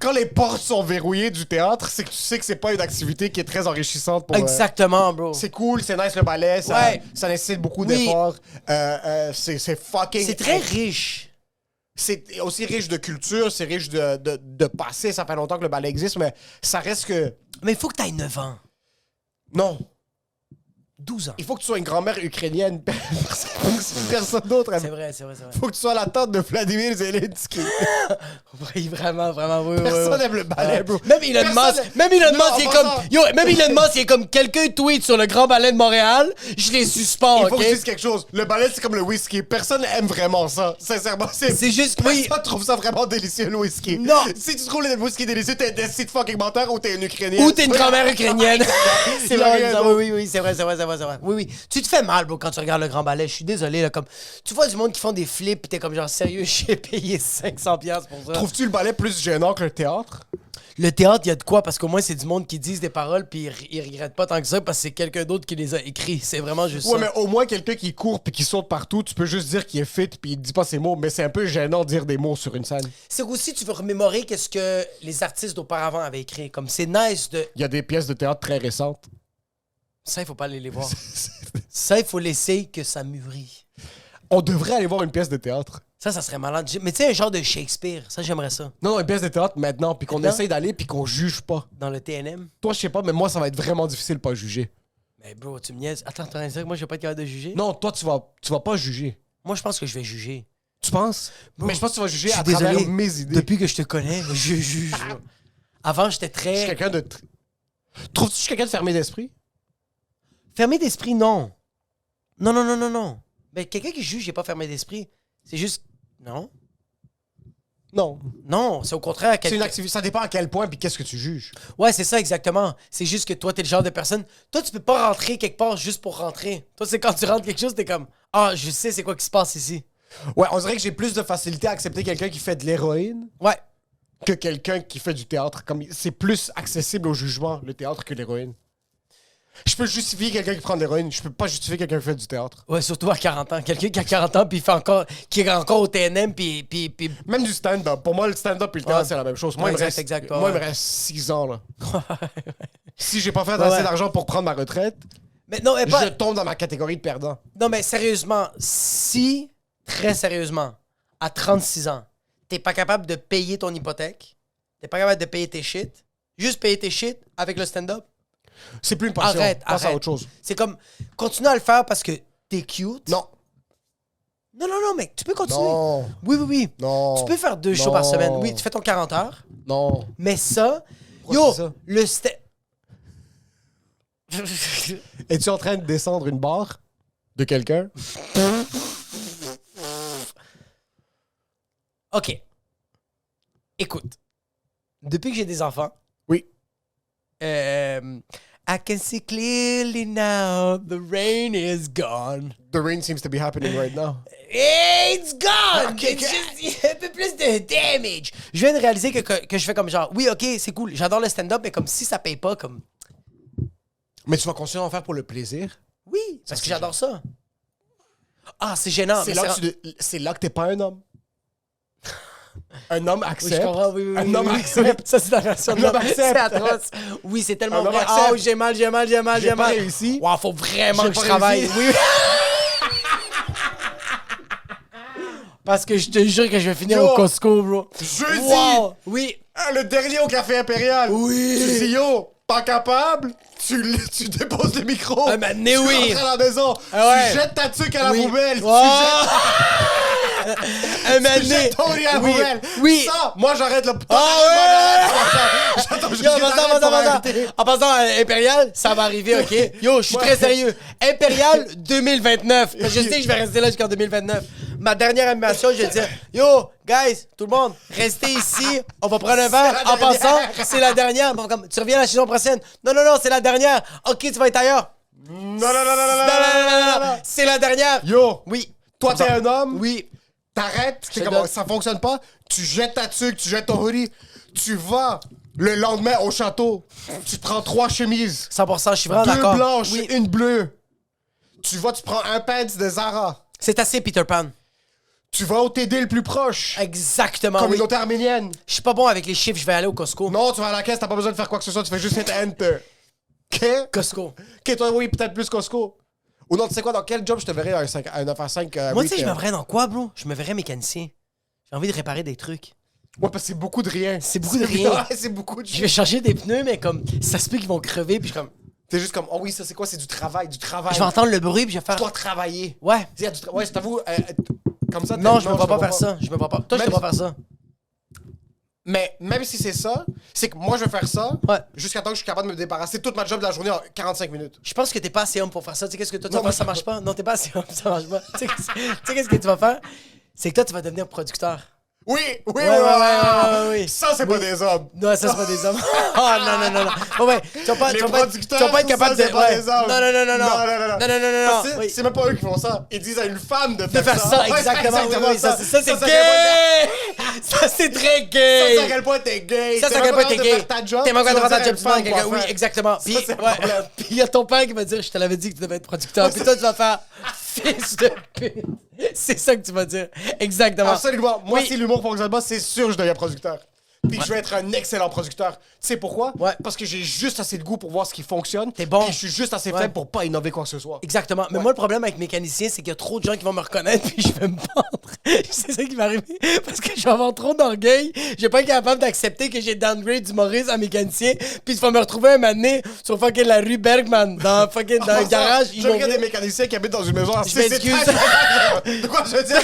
Quand les portes sont verrouillées du théâtre, c'est que tu sais que c'est pas une activité qui est très enrichissante pour... Exactement, bro. C'est cool, c'est nice le ballet, ça, Ouais. ça nécessite beaucoup Oui. d'efforts. C'est fucking... C'est très riche. C'est aussi riche de culture, c'est riche de passé. Ça fait longtemps que le ballet existe, mais ça reste que... Mais il faut que t'ailles 9 ans. Non. 12 ans. Il faut que tu sois une grand-mère ukrainienne. Personne d'autre. C'est vrai, c'est vrai, c'est vrai. Faut que tu sois la tante de Vladimir Zelensky. Oui, vraiment, vraiment, oui, Personne oui. n'aime le ballet, bro. Même Elon Personne- Musk, même Elon Non, Musk, il est en comme, passant- yo, même Elon Musk, il est comme, quelqu'un tweet sur le Grand Ballet de Montréal, je les suspends, Il faut ok? que je dise quelque chose. Le ballet, c'est comme le whisky. Personne aime vraiment ça. Sincèrement, C'est juste, oui. Personne trouve ça vraiment délicieux, le whisky. Non. Si tu trouves le whisky délicieux, t'es un décide fucking menteur ou t'es une Ukrainienne. Ou t'es une grand-mère ukrainienne. C'est vrai, Non, bro. oui, oui, c'est vrai, c'est vrai, c'est vrai, c'est vrai. Oui, oui. Tu te fais mal, bro, quand tu regardes le Grand Ballet. Je suis désolé, là, comme, tu vois du monde qui font des flips, pis t'es comme, genre, sérieux, j'ai payé 500$ pour ça. Trouves-tu le ballet plus gênant que le théâtre? Le théâtre, il y a de quoi? Parce qu'au moins, c'est du monde qui disent des paroles, puis ils regrettent pas tant que ça, parce que c'est quelqu'un d'autre qui les a écrits. C'est vraiment juste Ouais, ça. mais au moins, quelqu'un qui court puis qui saute partout, tu peux juste dire qu'il est fit puis il dit pas ses mots, mais c'est un peu gênant de dire des mots sur une scène. C'est aussi, tu veux remémorer qu'est-ce que les artistes d'auparavant avaient écrit. Comme, c'est nice de... Il y a des pièces de théâtre très récentes. Ça, il faut pas aller les voir. Ça, il faut laisser que ça mûrit. On devrait aller voir une pièce de théâtre. Ça serait malade. Mais tu sais, un genre de Shakespeare, ça, j'aimerais ça. Non, une pièce de théâtre maintenant, puis qu'on Maintenant? essaye d'aller puis qu'on juge pas. Dans le TNM. Toi, je sais pas, mais moi, ça va être vraiment difficile de pas juger. Mais bro, tu me niaises. Attends, t'es en train de dire que moi, je vais pas être capable de juger? Non, toi, tu vas pas juger. Moi, je pense que je vais juger. Tu penses? Bro, Mais je pense que tu vas juger Je suis à travers désolé. mes idées. Depuis que je te connais, je juge. bro. Avant, j'étais Je suis très... quelqu'un de... Trouves-tu que je suis quelqu'un de fermé d'esprit? Fermé d'esprit, non. Non, non, non, non, non. Mais quelqu'un qui juge, j'ai pas fermé d'esprit. C'est juste... Non. Non. Non, c'est au contraire... C'est une quelqu'un- activité. Ça dépend à quel point puis qu'est-ce que tu juges. Ouais, c'est ça exactement. C'est juste que toi, t'es le genre de personne... Toi, tu peux pas rentrer quelque part juste pour rentrer. Toi, c'est quand tu rentres quelque chose, t'es comme... Ah, je sais c'est quoi qui se passe ici. Ouais, on dirait que j'ai plus de facilité à accepter quelqu'un qui fait de l'héroïne Ouais. que quelqu'un qui fait du théâtre. Comme c'est plus accessible au jugement, le théâtre, que l'héroïne. Je peux justifier quelqu'un qui prend de l'héroïne, je peux pas justifier quelqu'un qui fait du théâtre. Ouais, surtout à 40 ans. Quelqu'un qui a 40 ans, puis il fait encore... Qui est encore au TNM, puis... Même du stand-up. Pour moi, le stand-up et le théâtre, Ouais. c'est la même chose. Moi, Ouais, il me exact, reste, exact, moi, ouais. il me reste 6 ans, là. Si j'ai pas fait Ouais, assez ouais. d'argent pour prendre ma retraite, Mais non, mais pas... je tombe dans ma catégorie de perdant. Non, mais sérieusement, si, très sérieusement, à 36 ans, t'es pas capable de payer ton hypothèque, t'es pas capable de payer tes shit, juste payer tes shit avec le stand-up, C'est plus une passion. arrête, Passe arrête. à autre chose. C'est comme, continue à le faire parce que t'es cute. Non. Non, non, non, mec, tu peux continuer. Non. Oui, oui, oui. Non. Tu peux faire 2 shows par Non. semaine. Oui, tu fais ton 40 heures. Non. Mais ça, Pourquoi yo, c'est ça? le stand... Es-tu en train de descendre une barre de quelqu'un? OK. Écoute. Depuis que j'ai des enfants, Oui. I can see clearly now the rain is gone. The rain seems to be happening right now. It's gone! Ok, It's ok. just- il y a un peu plus de damage. Je viens de réaliser que je fais comme genre, oui, OK, c'est cool, j'adore le stand-up, mais comme si ça paye pas, comme... Mais tu vas continuer à en faire pour le plaisir? Oui, parce que c'est j'adore ça. Ah, c'est gênant. C'est mais là que t'es pas un homme. Un homme Oui, accepte. je comprends, oui, oui, Un oui, homme oui. accepte. Ça, c'est la version de Un homme l'homme. accepte. C'est atroce. Oui, c'est tellement Un homme vrai. accepte. Ah, oui, j'ai mal, j'ai mal, j'ai mal, J'ai j'ai pas mal. réussi. Wow, faut vraiment J'ai que je pas travaille. réussi. Oui, oui. Parce que je te jure que je vais finir Yo. au Costco, bro. Jeudi! Wow. Oui. Ah, le dernier au Café Impérial! Oui. Tu dis yo, pas capable? Tu déposes le micro! Ah, mais né, tu oui. rentres à la maison! Ah ouais. Tu jettes ta tuque à la Oui. poubelle! Oh. Un Tu jettes ton riz à la oui. poubelle! Oui. Ça, moi j'arrête le... J'attends juste Yo, que en passant, t'arrêtes pour arrêter. en passant à Impérial, ça va arriver, OK? Yo, je suis Ouais. très sérieux. Impérial 2029. Parce que je sais que je vais rester là jusqu'en 2029. Ma dernière animation, je vais dire, yo, guys, tout le monde, restez ici. On va prendre un verre. la En dernière. passant, c'est la dernière. Bon, comme, tu reviens la saison prochaine. Non, non, non, c'est la dernière. OK, tu vas être ailleurs. Non, non, non, non, non, Non, non, non, non, non. C'est la dernière. Yo, Oui. toi t'es un homme? Oui. T'arrêtes, c'est te comme donne. ça fonctionne pas. Tu jettes ta tuque, tu jettes ton hoodie, tu vas le lendemain au château. Tu te prends 3 chemises, 100%, je suis vraiment 2 d'accord. blanches, Oui. une bleue. Tu vas, tu prends un pants de Zara. C'est assez, Peter Pan. Tu vas au TD le plus proche. Exactement, oui. Communauté arménienne. Je suis pas bon avec les chiffres, je vais aller au Costco. Non, tu vas à la caisse, t'as pas besoin de faire quoi que ce soit, tu fais juste hit enter. OK? Costco. OK, toi, oui, peut-être plus Costco. Ou non, tu sais quoi, dans quel job je te verrais un 9 à 5 Moi, tu sais, je me verrais dans quoi, bro? Je me verrais mécanicien. J'ai envie de réparer des trucs. Ouais, parce que c'est beaucoup de rien. C'est beaucoup de rien. Ouais, c'est beaucoup de Je vais changer des pneus, mais comme, ça se peut qu'ils vont crever, puis je suis comme, T'es juste comme, oh oui, ça c'est quoi? C'est du travail, du travail. Je vais entendre le bruit puis je vais faire. Tu dois travailler. Ouais. Ouais, je t'avoue, comme ça. Non, je me vois pas faire ça. Je me vois pas. Toi, je te Même vois faire ça. Mais même si c'est ça, c'est que moi je vais faire ça Ouais. jusqu'à temps que je suis capable de me débarrasser toute ma job de la journée en 45 minutes. Je pense que t'es pas assez homme pour faire ça. Tu sais qu'est-ce que toi tu Non, vas faire? Ça marche pas. Non, t'es pas assez homme, ça marche pas. Tu sais qu'est-ce que tu vas faire? C'est que toi, tu vas devenir producteur. Oui, Ouais. Ça, c'est pas des hommes. Non, ça, c'est pas des hommes. Oh, non. Oh, ouais. Tu vas pas être capable ça, de. c'est pas Ouais. des hommes. Non. Parce que Oui. C'est même pas eux qui font ça. Ils disent à une femme de De faire ça, Ouais, exactement. Oui, ça, c'est à quel point gay! Ça, c'est très gay! Ça, c'est à quel point t'es gay. Ça, c'est à quel point t'es gay. T'es même pas de faire ta job, tu tu demandes à quelqu'un. Oui, exactement. Puis, c'est le ouais. problème. Puis il y a ton père qui va dire, je te l'avais dit que tu devais être producteur. Puis toi, tu vas faire, fils de pute. C'est ça que tu vas dire. Exactement. Absolument. Moi, Oui. si l'humour fonctionne pas, c'est sûr que je deviens producteur. Puis je vais être un excellent producteur. Tu sais pourquoi? Ouais. Parce que j'ai juste assez de goût pour voir ce qui fonctionne. T'es bon. Puis je suis juste assez Ouais. faible pour pas innover quoi que ce soit. Exactement. Mais moi, le problème avec mécanicien, c'est qu'il y a trop de gens qui vont me reconnaître puis je vais me pendre. C'est ça qui va arriver. Parce que je vais avoir trop d'orgueil. Je vais pas être capable d'accepter que j'ai downgrade d'humoriste à mécanicien. Puis tu vas me retrouver un moment donné sur fucking la rue Bergman, dans le garage. Je regarde des mécaniciens qui habitent dans une maison en Je m'excuse. De quoi je veux dire?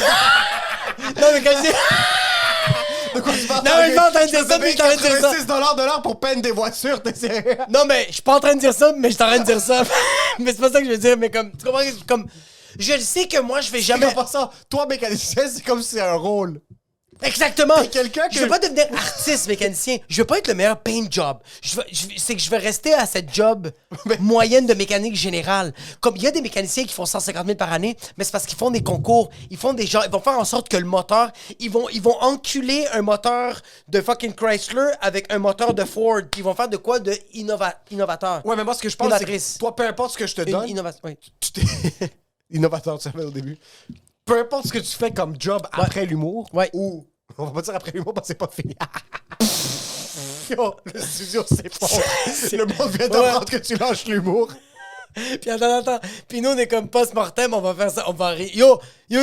Non, mais quand je dis... De quoi tu parles? Non, mais je suis pas en train de dire ça, mais je suis en train de dire ça. 86 $ de l'heure pour peine des voitures, t'es sérieux? Non, mais je suis pas en train de dire ça, mais je suis en train de dire ça. Mais c'est pas ça que je veux dire, mais comme... Tu comprends? Comme... Je sais que moi, je vais jamais... Jamais pas ça. Toi, mécanicien, c'est comme si c'est un rôle. Exactement. T'es quelqu'un que- Je veux pas devenir artiste mécanicien. Je veux pas être le meilleur paint job. C'est que je veux rester à cette job moyenne de mécanique générale. Comme il y a des mécaniciens qui font 150 000 par année, mais c'est parce qu'ils font des concours. Ils font des gens. Ils vont faire en sorte que le moteur. Ils vont enculer un moteur de fucking Chrysler avec un moteur de Ford. Ils vont faire de quoi de innovateur. Ouais, mais moi, ce que je pense, c'est Innovatrice. que toi, peu importe ce que je te donne, Oui. tu t'es... Innovateur, tu savais au début. Peu importe ce que tu fais comme job après l'humour, Ouais. ou... On va pas dire après l'humour parce que c'est pas fini. Yo, le studio s'effondre. Le monde vient d'apprendre que tu lâches l'humour. Puis attends. Puis nous, on est comme post-mortem, on va faire ça, on va rire. Yo,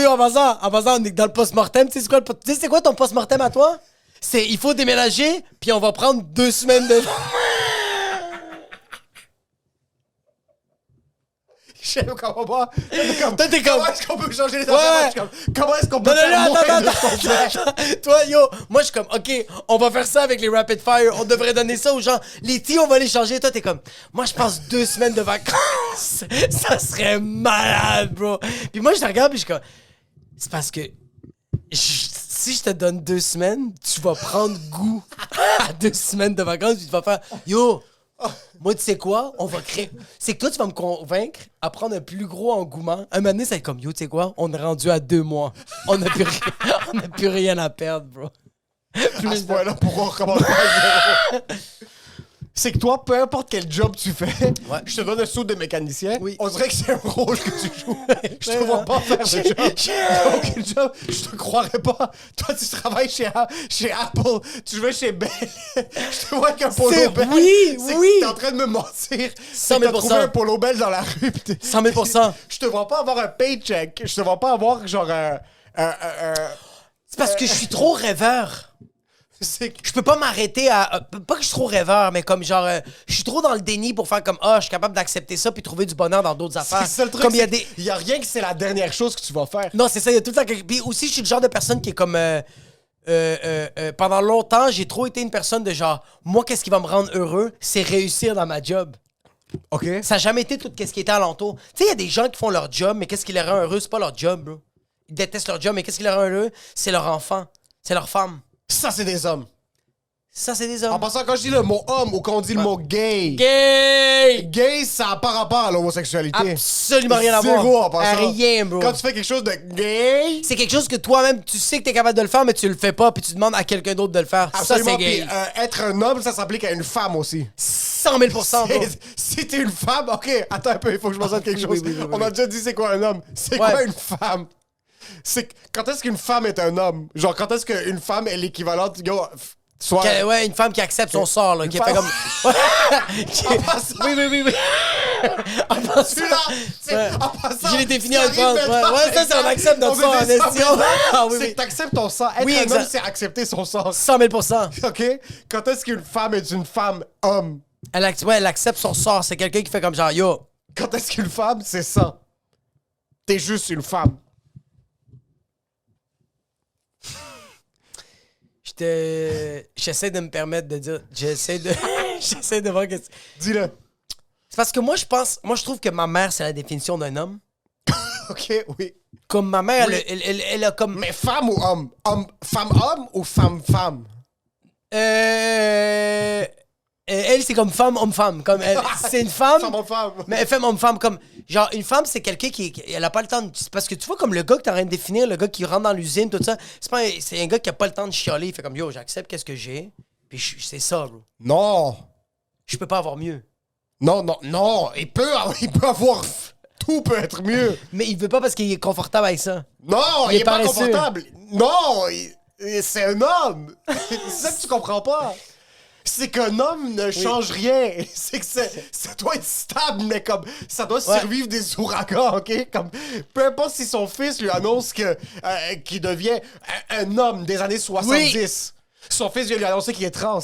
en passant, on est dans le post-mortem. Tu sais c'est quoi ton post-mortem à toi? C'est, il faut déménager, puis on va prendre 2 semaines de... Je sais pas comment pas. Toi, t'es comme... Comment est-ce qu'on peut changer les Ouais. affaires? Comment est-ce qu'on peut faire moins de ce qu'on fait? Toi, yo, moi, je suis comme, OK, on va faire ça avec les Rapid Fire. On devrait donner ça aux gens. Les tis, on va les changer. Toi, t'es comme, moi, je pense 2 semaines de vacances. Ça serait malade, bro. Puis moi, je te regarde, puis je suis comme, c'est parce que si je te donne 2 semaines, tu vas prendre goût à 2 semaines de vacances, puis tu vas faire, yo, moi, tu sais quoi? On va créer. C'est que toi, tu vas me convaincre à prendre un plus gros engouement. Un moment donné, ça va être comme, yo, tu sais quoi? On est rendu à 2 mois. On n'a plus rien à perdre, bro. À ce point-là, pourquoi on recommence pas à zéro? C'est que toi, peu importe quel job tu fais, je te donne un saut de mécanicien, Oui. on dirait que c'est un rôle que tu joues. Je te vois pas faire ce job. Aucun job, je te croirais pas. Toi, tu travailles chez Apple, tu vas chez Bell. Je te vois avec un polo Bell. Oui. T'es en train de me mentir. 100 000 T'as trouvé un polo Bell dans la rue. 100 000 Je te vois pas avoir un paycheck. Je te vois pas avoir genre un... C'est parce que je suis trop rêveur. C'est que... Je peux pas m'arrêter à... pas que je suis trop rêveur, mais comme genre... je suis trop dans le déni pour faire comme... Ah, je suis capable d'accepter ça puis trouver du bonheur dans d'autres affaires. C'est ça le truc. Comme il y a des... Il y a rien que c'est la dernière chose que tu vas faire. Non, c'est ça, il y a tout le temps quelque... Puis aussi, je suis le genre de personne qui est comme... pendant longtemps, j'ai trop été une personne de genre... Moi, qu'est-ce qui va me rendre heureux? C'est réussir dans ma job. OK. Ça n'a jamais été tout ce qui était alentour. Tu sais, il y a des gens qui font leur job, mais qu'est-ce qui les rend heureux? C'est pas leur job, bro. Ils détestent leur job, mais qu'est-ce qui les rend heureux? C'est leur enfant. C'est leur femme. Ça, c'est des hommes. Ça, c'est des En hommes. passant, quand je dis le mot homme ou quand on dit le mot gay, Gay! gay, ça n'a pas rapport à l'homosexualité. Absolument rien à voir. Zéro en passant. Rien, bro. Quand tu fais quelque chose de gay, C'est quelque chose que toi-même, tu sais que t'es capable de le faire, mais tu le fais pas, puis tu demandes à quelqu'un d'autre de le faire. absolument. Ça, c'est gay. Puis, être un homme, ça s'applique à une femme aussi. 100 000 bro. Si t'es une femme, OK, attends un peu, il faut que je pense à quelque chose. oui. On a déjà dit c'est quoi un homme. C'est Ouais. quoi une femme? C'est quand est-ce qu'une femme est un homme? Genre, quand est-ce qu'une femme est l'équivalente... Soit... Ouais, une femme qui accepte son sort, là, qui femme- fait comme... Qui- En passant- Oui. En passant- Tu l'as! C'est- Ouais. en passant, Je l'ai défini ce qui en France. arrive Ouais, maintenant, ouais, ça, c'est on accepte notre on sort en faisait ça estion. maintenant. Ah, oui, C'est oui. que t'acceptes ton sang. Être Oui, un exact. homme, c'est accepter son sang. 100 000 OK? Quand est-ce qu'une femme est une femme homme? Elle accepte son sort. C'est quelqu'un qui fait comme genre, yo. Quand est-ce qu'une femme, c'est ça? T'es juste une femme. J'essaie de me permettre de dire. J'essaie de voir que. Dis-le. C'est parce que moi, je trouve que ma mère, c'est la définition d'un homme. OK, oui. Comme ma mère, Oui. elle a comme. Mais femme ou homme? Femme-homme ou femme-femme? Elle, c'est comme femme, homme-femme. Comme c'est une femme. Femme-homme-femme. Mais elle fait homme-femme comme. Genre, une femme, c'est quelqu'un elle a pas le temps de. C'est parce que tu vois, comme le gars que t'es en train de définir, le gars qui rentre dans l'usine, tout ça, c'est un gars qui a pas le temps de chialer. Il fait comme yo, j'accepte qu'est-ce que j'ai. Puis c'est ça, bro. Non. Je peux pas avoir mieux. Non. Il peut avoir... Tout peut être mieux. Mais il veut pas parce qu'il est confortable avec ça. Non, Il il est est pas paresseux. confortable. Non, c'est un homme. C'est ça que tu comprends pas. C'est qu'un homme ne change rien. C'est que ça doit être stable, mais comme ça doit survivre des ouragans, OK? Comme, peu importe si son fils lui annonce qu'il devient un homme des années 70. Son fils vient lui annoncer qu'il est trans.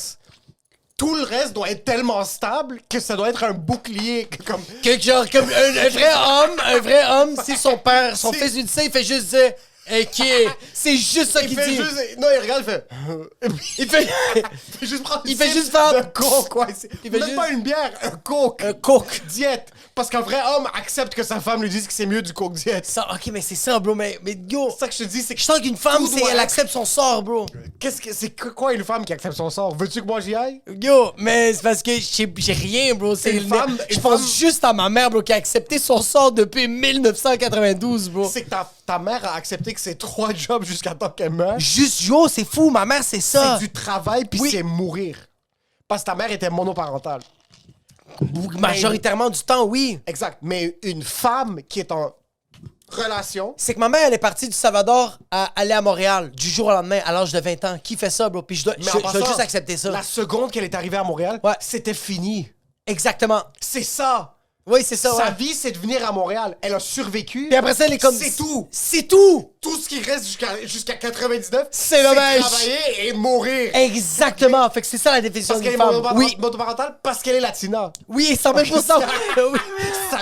Tout le reste doit être tellement stable que ça doit être un bouclier. Comme... Genre, comme un vrai homme, si son fils lui dit ça, il fait juste dire, OK, c'est juste ça Il qu'il fait dit. juste... Non, il regarde, il fait... Il fait... Il fait juste prendre Il une fait sip juste faire- de coke, ouais. Il fait Même juste- pas une bière, un coke. Un coke. Diète. Parce qu'un vrai homme accepte que sa femme lui dise que c'est mieux du coke diète. Ça, OK, mais c'est ça, bro. Mais yo, C'est ça que je te dis, c'est que je sens qu'une femme, tout doit elle être- accepte son sort, bro. C'est quoi une femme qui accepte son sort? Veux-tu que moi j'y aille? Yo, mais c'est parce que j'ai rien, bro. C'est Une femme- je une pense femme- juste à ma mère, bro, qui a accepté son sort depuis 1992, bro. C'est que ta mère a accepté que c'est 3 jobs jusqu'à temps qu'elle meure. Juste, yo, c'est fou. Ma mère, c'est ça. C'est du travail puis Oui. c'est mourir. Parce que ta mère était monoparentale. Majoritairement du temps, oui. Exact. Mais une femme qui est en relation... C'est que ma mère, elle est partie du Salvador à aller à Montréal du jour au lendemain à l'âge de 20 ans. Qui fait ça, bro? Puis je dois Mais en je dois passant, juste accepter ça. La seconde qu'elle est arrivée à Montréal, Ouais. c'était fini. Exactement. C'est ça. Oui, c'est ça, Sa ouais. vie, c'est de venir à Montréal. Elle a survécu. Puis après ça, elle est comme... C'est tout. C'est tout! Tout ce qui reste jusqu'à 99, C'est dommage. travailler et mourir. Exactement. Fait que c'est ça la définition Parce d'une qu'elle est femme. Oui. monoparentale, parce qu'elle est latina. Oui, 100 000 oui. 100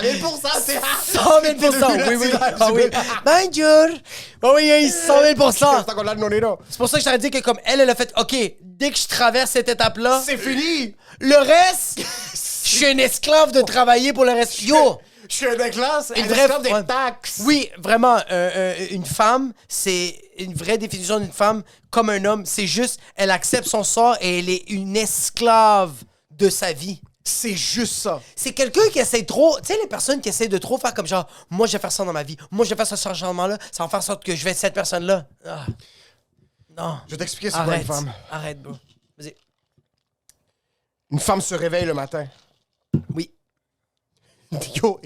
000 c'est... 100 000 oui, oui. Ah oui. Bonjour! Oh oui, oui, 100 000 C'est pour ça que je t'aurais dit que comme elle a fait, OK, dès que je traverse cette étape-là, C'est fini. le reste, je suis un esclave de travailler pour le reste. Yo! Je suis un classe, Une un vraie esclave des ouais. taxes. Oui, vraiment, une femme, c'est une vraie définition d'une femme comme un homme. C'est juste, elle accepte son sort et elle est une esclave de sa vie. C'est juste ça. C'est quelqu'un qui essaie trop... Tu sais, les personnes qui essaient de trop faire comme genre, moi, je vais faire ça dans ma vie. Moi, je vais faire ce changement-là. Ça va faire en sorte que je vais être cette personne-là. Ah. Non. Je vais t'expliquer c'est quoi une Arrête. femme. Arrête, bro. Vas-y. Une femme se réveille le matin. Oui. Yo,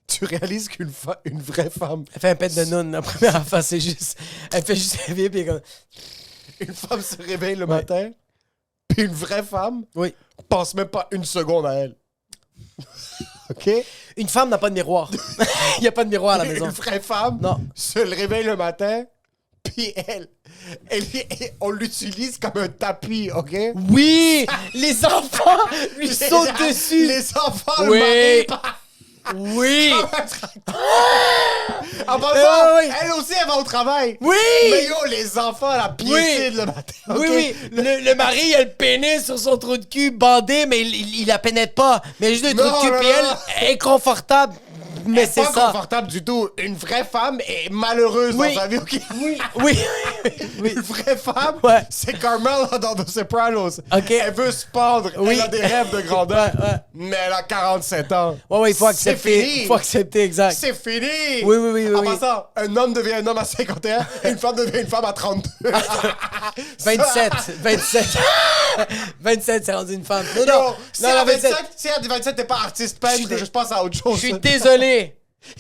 tu réalises une vraie femme... Elle fait un pet de noun. La première affaire, c'est juste... Elle fait juste réveiller, puis elle est comme... Une femme se réveille le matin, puis une vraie femme Oui. pense même pas une seconde à elle. OK? Une femme n'a pas de miroir. Il n'y a pas de miroir à la maison. Une vraie femme Non. se réveille le matin, puis on l'utilise comme un tapis, OK? Oui! Les enfants lui sautent dessus! Les enfants le Oui. marient Oui! en passant, oui. elle aussi, elle va au travail. Oui! Mais yo, les enfants, la piétine le matin, OK? Oui, oui. Le mari, il a le pénis sur son trou de cul bandé, mais il la pénètre pas. Mais juste le trou Non, de cul, non, puis non. elle est confortable. Mais c'est pas ça. confortable du tout. Une vraie femme est malheureuse Oui. dans sa vie, OK? Oui, oui, oui. Une vraie femme, Ouais. c'est Carmel dans The Sopranos. OK. Elle veut se pendre, Oui. elle a des rêves de grandeur, Ouais, ouais. mais elle a 47 ans. Ouais, ouais, il faut C'est accepter. fini. Il faut accepter, exact. C'est fini! Oui, oui, oui, oui, En oui. passant, un homme devient un homme à 51 et une femme devient une femme à 32. 27, 27. 27, c'est rendu une femme. Non, Yo, non, si non, à non, 27, si à 27 t'es pas artiste peintre, Je suis je passe à autre chose. Je suis désolé.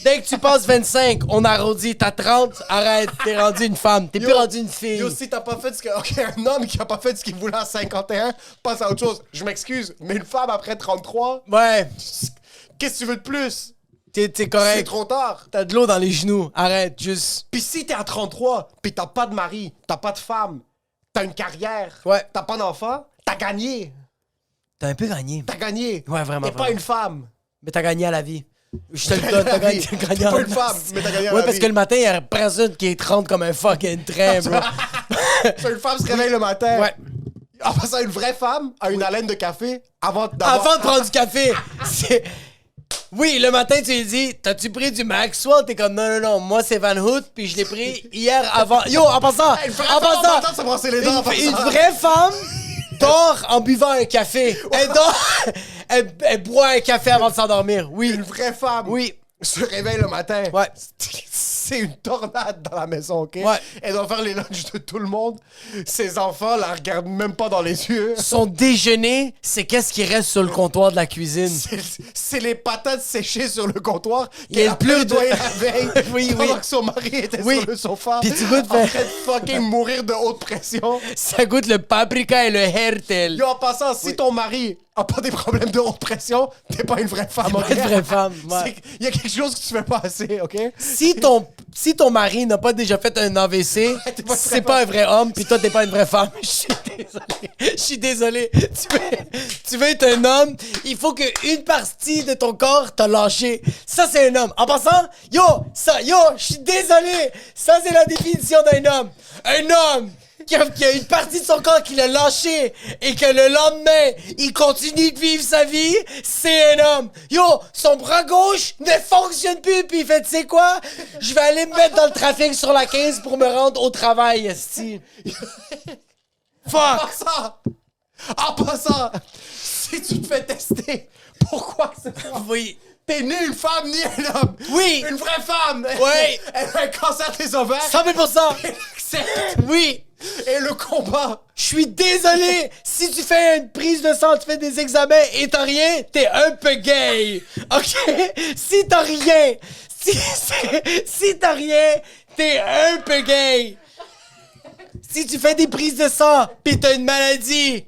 Dès que tu passes 25, on arrondit. T'as 30, arrête. T'es rendu une femme. T'es plus rendu une fille. Yo, si t'as pas fait ce que... OK, un homme qui a pas fait ce qu'il voulait à 51, passe à autre chose. Je m'excuse, mais une femme après 33, Ouais, qu'est-ce que tu veux de plus? t'es C'est correct. trop tard. T'as de l'eau dans les genoux. Arrête, juste. Pis si t'es à 33, pis t'as pas de mari, t'as pas de femme, t'as une carrière, Ouais. t'as pas d'enfant, t'as gagné. T'as un peu gagné. T'as gagné. Ouais, vraiment, T'es pas vraiment. une femme. Mais t'as gagné à la vie. Je te le donne, t'as gagné. T'es T'as gagné pas en une femme, mais t'as gagné à Ouais, la parce vie. que le matin, il y a personne qui te rentre comme un fucking train, bro. So, une femme se réveille le matin. Ouais. En passant, une vraie femme a une haleine de café avant d'avoir... Avant de prendre du café, c'est... Oui, le matin, tu lui dis, t'as-tu pris du Maxwell? T'es comme, non, moi, c'est Van Hout, puis je l'ai pris hier avant... Yo, en passant, Une vraie en femme, passant, en passant, se brosser les dents, en passant. une vraie femme dort en buvant un café. Elle dort, elle boit un café avant de s'endormir, oui. Une vraie femme Oui. se réveille le matin. Ouais. C'est une tornade dans la maison, OK? Ouais. Elle doit faire les lunchs de tout le monde. Ses enfants la regardent même pas dans les yeux. Son déjeuner, c'est qu'est-ce qui reste sur le comptoir de la cuisine. C'est les patates séchées sur le comptoir Il y a qu'elle a plus de- nettoyées la veille Oui, pendant oui. que son mari était Oui. sur le sofa Puis tu goûtes en faire- train de fucking mourir de haute pression. Ça goûte le paprika et le hertel. Yo, en passant, si ton mari a pas des problèmes de haute pression, t'es pas une vraie femme. pas OK? une vraie femme, ouais. Il y a quelque chose que tu fais pas assez, OK? Si ton mari n'a pas déjà fait un AVC, t'es pas une c'est vraie pas un vrai homme, puis toi, t'es pas une vraie femme. Je suis désolé. Tu veux être un homme, il faut qu'une partie de ton corps t'a lâché. Ça, c'est un homme. En passant, yo, je suis désolé. Ça, c'est la définition d'un homme. Un homme qui a une partie de son corps qui l'a lâché et que le lendemain, il continue de vivre sa vie, c'est un homme. Yo, son bras gauche ne fonctionne plus, puis il fait, tu sais quoi? Je vais aller me mettre dans le trafic sur la 15 pour me rendre au travail, esti. Fuck! En passant, si tu te fais tester, pourquoi que ce soit? Oui. T'es ni une femme ni un homme. Oui. Une vraie femme. Oui. Elle a un cancer des ovaires. 100 000 Elle accepte. Oui. Et le combat. Je suis désolé. Si tu fais une prise de sang, tu fais des examens et t'as rien, t'es un peu gay. OK? Si t'as rien, si t'as rien, t'es un peu gay. Si tu fais des prises de sang pis t'as une maladie,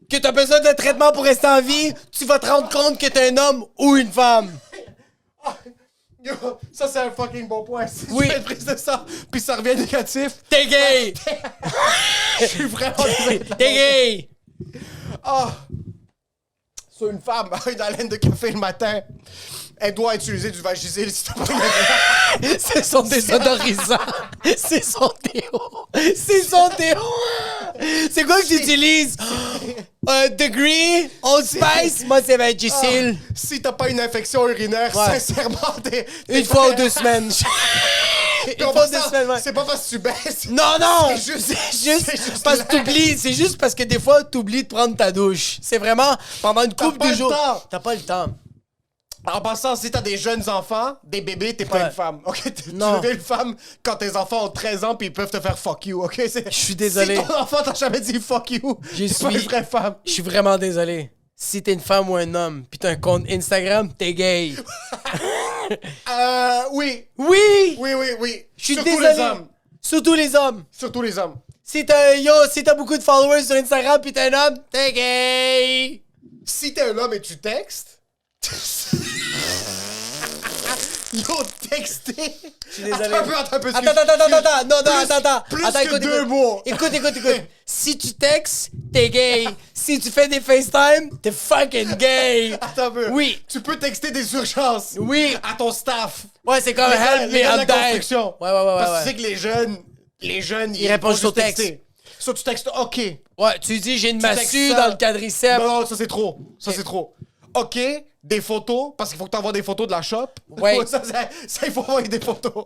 que t'as besoin de traitement pour rester en vie, tu vas te rendre compte que t'es un homme ou une femme. Yo, ça c'est un fucking bon point. Si Oui. tu fais une prise de sang, puis ça revient négatif, T'es gay. je suis vraiment désolé. T'es gay. Ah! Sur une femme a une haleine de café le matin, elle doit utiliser du Vagisil si t'as pas une C'est son désodorisant. C'est son déo. C'est son déo. C'est quoi que tu utilises? Degree, Old Spice, moi c'est Vagisil. Si t'as pas une infection urinaire, Ouais. sincèrement, t'es Une fois ou 2 semaines. Une En fois ou passant, 2 semaines, ouais. C'est pas parce que tu baisses. Non! C'est juste- C'est juste c'est juste parce que l'air. t'oublies. C'est juste parce que des fois, t'oublies de prendre ta douche. C'est vraiment pendant une couple pas de le jours. temps. T'as pas le temps. En passant, si t'as des jeunes enfants, des bébés, t'es pas Ouais. une femme. Ok, Non. tu deviens une femme quand tes enfants ont 13 ans puis ils peuvent te faire fuck you. Ok, je suis désolé. Si ton enfant t'a jamais dit fuck you, Je t'es pas suis- une vraie femme. Je suis vraiment désolé. Si t'es une femme ou un homme, pis t'as un compte Instagram, t'es gay. Oui. Oui! Oui. Je suis Surtout désolé. les hommes. Surtout les hommes. Surtout les hommes. Si t'as beaucoup de followers sur Instagram pis t'es un homme, t'es gay. Si t'es un homme et tu textes. Yo, texter. Je suis désolé. Attends un peu. Attends. Non, Plus- attends. plus Attends, que écoute, deux écoute. mots. Écoute. Si tu textes, t'es gay. Si tu fais des FaceTime, t'es fucking gay. Attends un peu. Oui. Tu peux texter des urgences. Oui. À ton staff. Ouais, c'est comme help Les me, gars de I'm la dying. construction. Ouais. Parce que tu sais que les jeunes, Ils répondent vont juste au juste texte. texter. So, tu textes OK. Ouais, tu dis j'ai une textes massue ça. dans le quadriceps. Non, ça c'est trop. Ça c'est trop. OK, des photos, parce qu'il faut que t'envoies des photos de la shop. Ouais. ça, il faut envoyer des photos.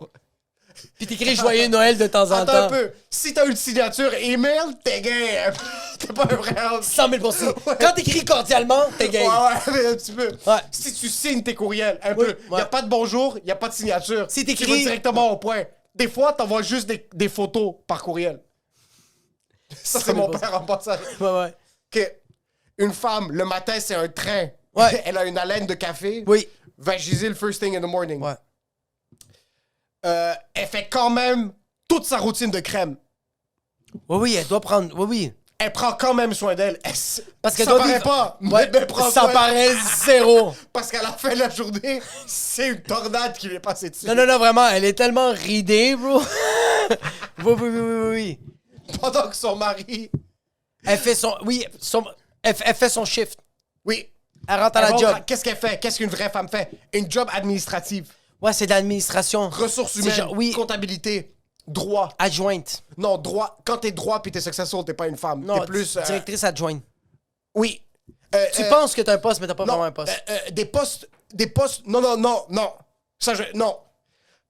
Pis t'écris joyeux Noël de temps en Attends un temps. peu. Si t'as une signature email, t'es gay. T'es pas un vrai homme. 100 000%. Quand t'écris cordialement, t'es gay. Ouais, mais un petit peu. Ouais. Si tu signes tes courriels, un Oui, peu. ouais. Y a pas de bonjour, y a pas de signature. Si Tu t'écris- vas directement au point. Des fois, t'envoies juste des photos par courriel. Ça, c'est mon 100 000%. père en passant. Ouais. Que une femme, le matin, c'est un train. Ouais. Elle a une haleine de café. Oui. Vagisil first thing in the morning. Ouais. Elle fait quand même toute sa routine de crème. Oui, elle doit prendre. Oui. Elle prend quand même soin d'elle. Parce qu'elle ça doit paraît vivre- pas. Ouais, mais elle prend ça soin- paraît zéro. Parce qu'à la fin de la journée, c'est une tornade qui lui est passée dessus. Non, vraiment, elle est tellement ridée, bro. Oui. Pendant que son mari... Elle fait son. Oui, Elle fait son shift. Oui. Elle rentre à la job. Qu'est-ce qu'elle fait? Qu'est-ce qu'une vraie femme fait? Une job administrative. Ouais, c'est de l'administration. Ressources C'est humaines. genre, oui, Comptabilité. Droit. adjointe. Non, droit. Quand t'es droit puis t'es successful, t'es pas une femme. Non, T'es plus... directrice adjointe. Oui. Tu penses que t'as un poste, mais t'as pas non, vraiment un poste. des postes... Non. Ça, non.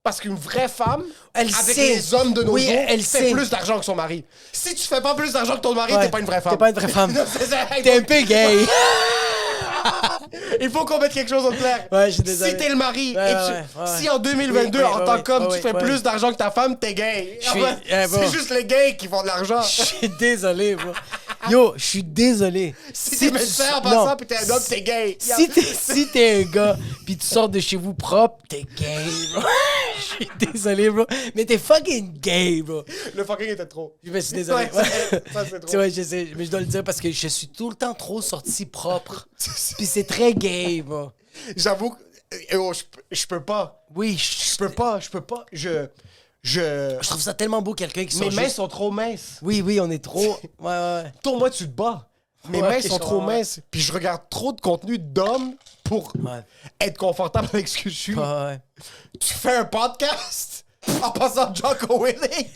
Parce qu'une vraie femme, Elle avec sait. les hommes de nos Oui, jours, elle fait sait. plus d'argent que son mari. Si tu fais pas plus d'argent que ton mari, Ouais. t'es pas une vraie femme. T'es pas une vraie femme. Non, c'est ça. T'es un peu gay. Il faut qu'on mette quelque chose au clair. Ouais, je suis désolé. Si t'es le mari, Ouais, et ouais. si en 2022, Oui, en tant qu'homme, ouais, tu fais ouais. plus d'argent que ta femme, t'es gay. Je suis- Bon. bon. C'est juste les gays qui font de l'argent. Je suis désolé, bro. Yo, je suis désolé. Si t'es médecin en non. passant pis t'es un homme, t'es gay. Si t'es un gars pis tu sors de chez vous propre, t'es gay, bro. Je suis désolé, bro. Mais t'es fucking gay, bro. Le fucking était trop. Je me suis désolé. Ouais, ça, c'est trop. Tu vois, je sais, mais je dois le dire parce que je suis tout le temps trop sorti propre. Pis c'est très gay, bro. J'avoue que je peux pas. Oui, Je peux pas. je trouve ça tellement beau, quelqu'un qui Mes sort mains juste... sont trop minces. Oui, on est trop... Ouais. Toi, tu te bats. Mes Ouais, mains je sont trop comprends, ouais. minces. Puis je regarde trop de contenu d'hommes pour Ouais. être confortable avec ce que je suis. Ouais. Tu fais un podcast en passant Jocko Willink.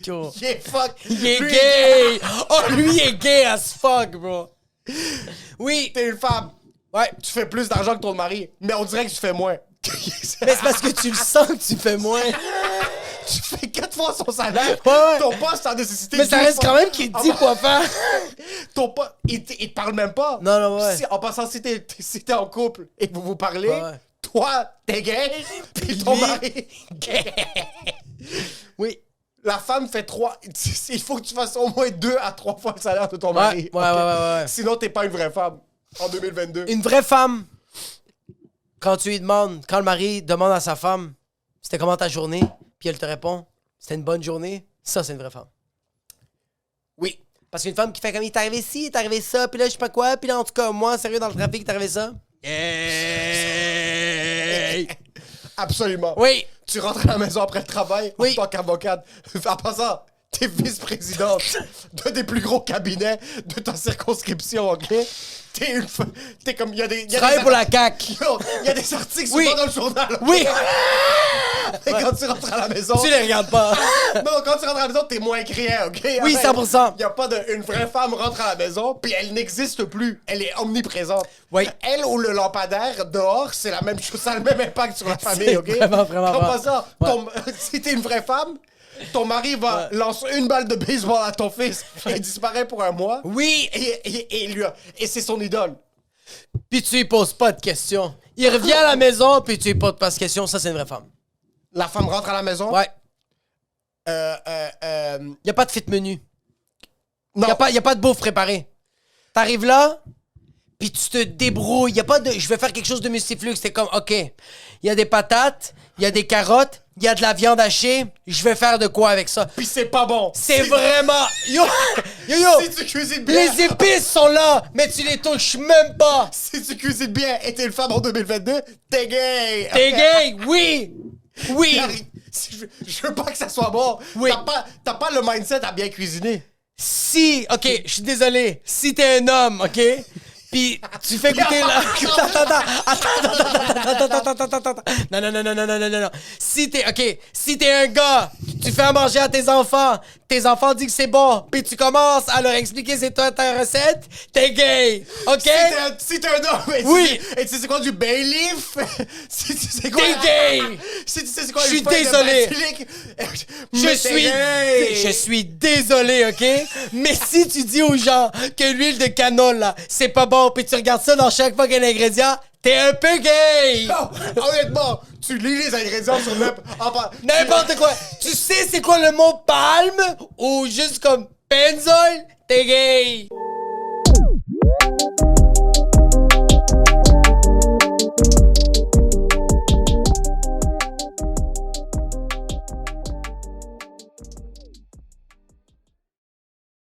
Yo. Il est fuck. Il est Lui, gay! Oh, lui, il est gay as fuck, bro. Oui. T'es une femme. Ouais. Tu fais plus d'argent que ton mari. Mais on dirait que tu fais moins. Mais c'est parce que tu le sens que tu fais moins. Tu fais 4 fois son salaire. Ouais. Ton poste en nécessité. Mais ça 2 reste fois. quand même qu'il te dit quoi faire. Ton poste, il te parle même pas. Non, ouais. En passant, si t'es en couple et que vous parlez, Ouais. toi, t'es gay, puis ton Lui, mari, gay. Oui. La femme fait 3... Il faut que tu fasses au moins 2 à 3 fois le salaire de ton mari. Ouais. Sinon, t'es pas une vraie femme en 2022. Une vraie femme, quand tu lui demandes, quand le mari demande à sa femme, c'était comment ta journée, puis elle te répond, c'était une bonne journée, ça, c'est une vraie femme. Oui. Parce qu'une femme qui fait comme, il t'est arrivé ci, il t'est arrivé ça, puis là, je sais pas quoi, puis là, en tout cas, moi, sérieux, dans le trafic, il t'est arrivé ça. Hey! Absolument. Oui. Tu rentres à la maison après le travail Oui. en tant qu'avocate. En passant, t'es vice-présidente d'un des plus gros cabinets de ta circonscription, OK? T'es comme... Il y a des... Tu travailles pour la CAQ. Il y a des articles Oui. souvent dans le journal. OK? Oui. Et quand tu rentres à la maison... Tu les regardes pas. Non, quand tu rentres à la maison, t'es moins criant, OK? Oui, 100%. Il y a pas de... Une vraie femme rentre à la maison, puis elle n'existe plus. Elle est omniprésente. Oui. Elle ou le lampadaire dehors, c'est la même chose. Ça a le même impact sur la famille, OK? vraiment En vrai. passant, si t'es une vraie femme, ton mari va lancer une balle de baseball à ton fils et disparaît pour un mois. Oui. Et c'est son idole. Puis tu lui poses pas de questions. Il revient à la maison, puis tu lui poses pas de questions. Ça, c'est une vraie femme. La femme rentre à la maison. Ouais. Y a pas de fit menu. Non. Y a pas de bouffe préparée. T'arrives là, puis tu te débrouilles. Y a pas de je vais faire quelque chose de multiflux. C'est comme, OK, il y a des patates, il y a des carottes, il y a de la viande hachée. Je vais faire de quoi avec ça? Puis c'est pas bon. C'est vraiment... Yo! Si tu cuisines bien. Les épices sont là, mais tu les touches même pas! Si tu cuisines bien et t'es une femme en 2022, t'es gay. T'es gay? Oui! Oui! Je veux pas que ça soit bon. Oui. T'as pas le mindset à bien cuisiner. Si, OK, je suis désolé. Si t'es un homme, OK? Puis tu fais goûter la... Attends. Non. Si t'es un gars, tu fais à manger à tes enfants disent que c'est bon, puis tu commences à leur expliquer c'est toi ta recette, t'es gay, OK? Si t'es un homme et Oui. et tu sais c'est quoi du bay leaf, si tu sais quoi... T'es gay! Si tu sais c'est quoi Je suis une feuille de désolé. basilic, Je mais t'es gay. suis désolé, OK? Mais si tu dis aux gens que l'huile de canola, là, c'est pas bon, puis tu regardes ça dans chaque fucking ingrédient, t'es un peu gay! Non, honnêtement, tu lis les ingrédients sur N'importe quoi! Tu sais c'est quoi le mot palme? Ou juste comme benzoil? T'es gay!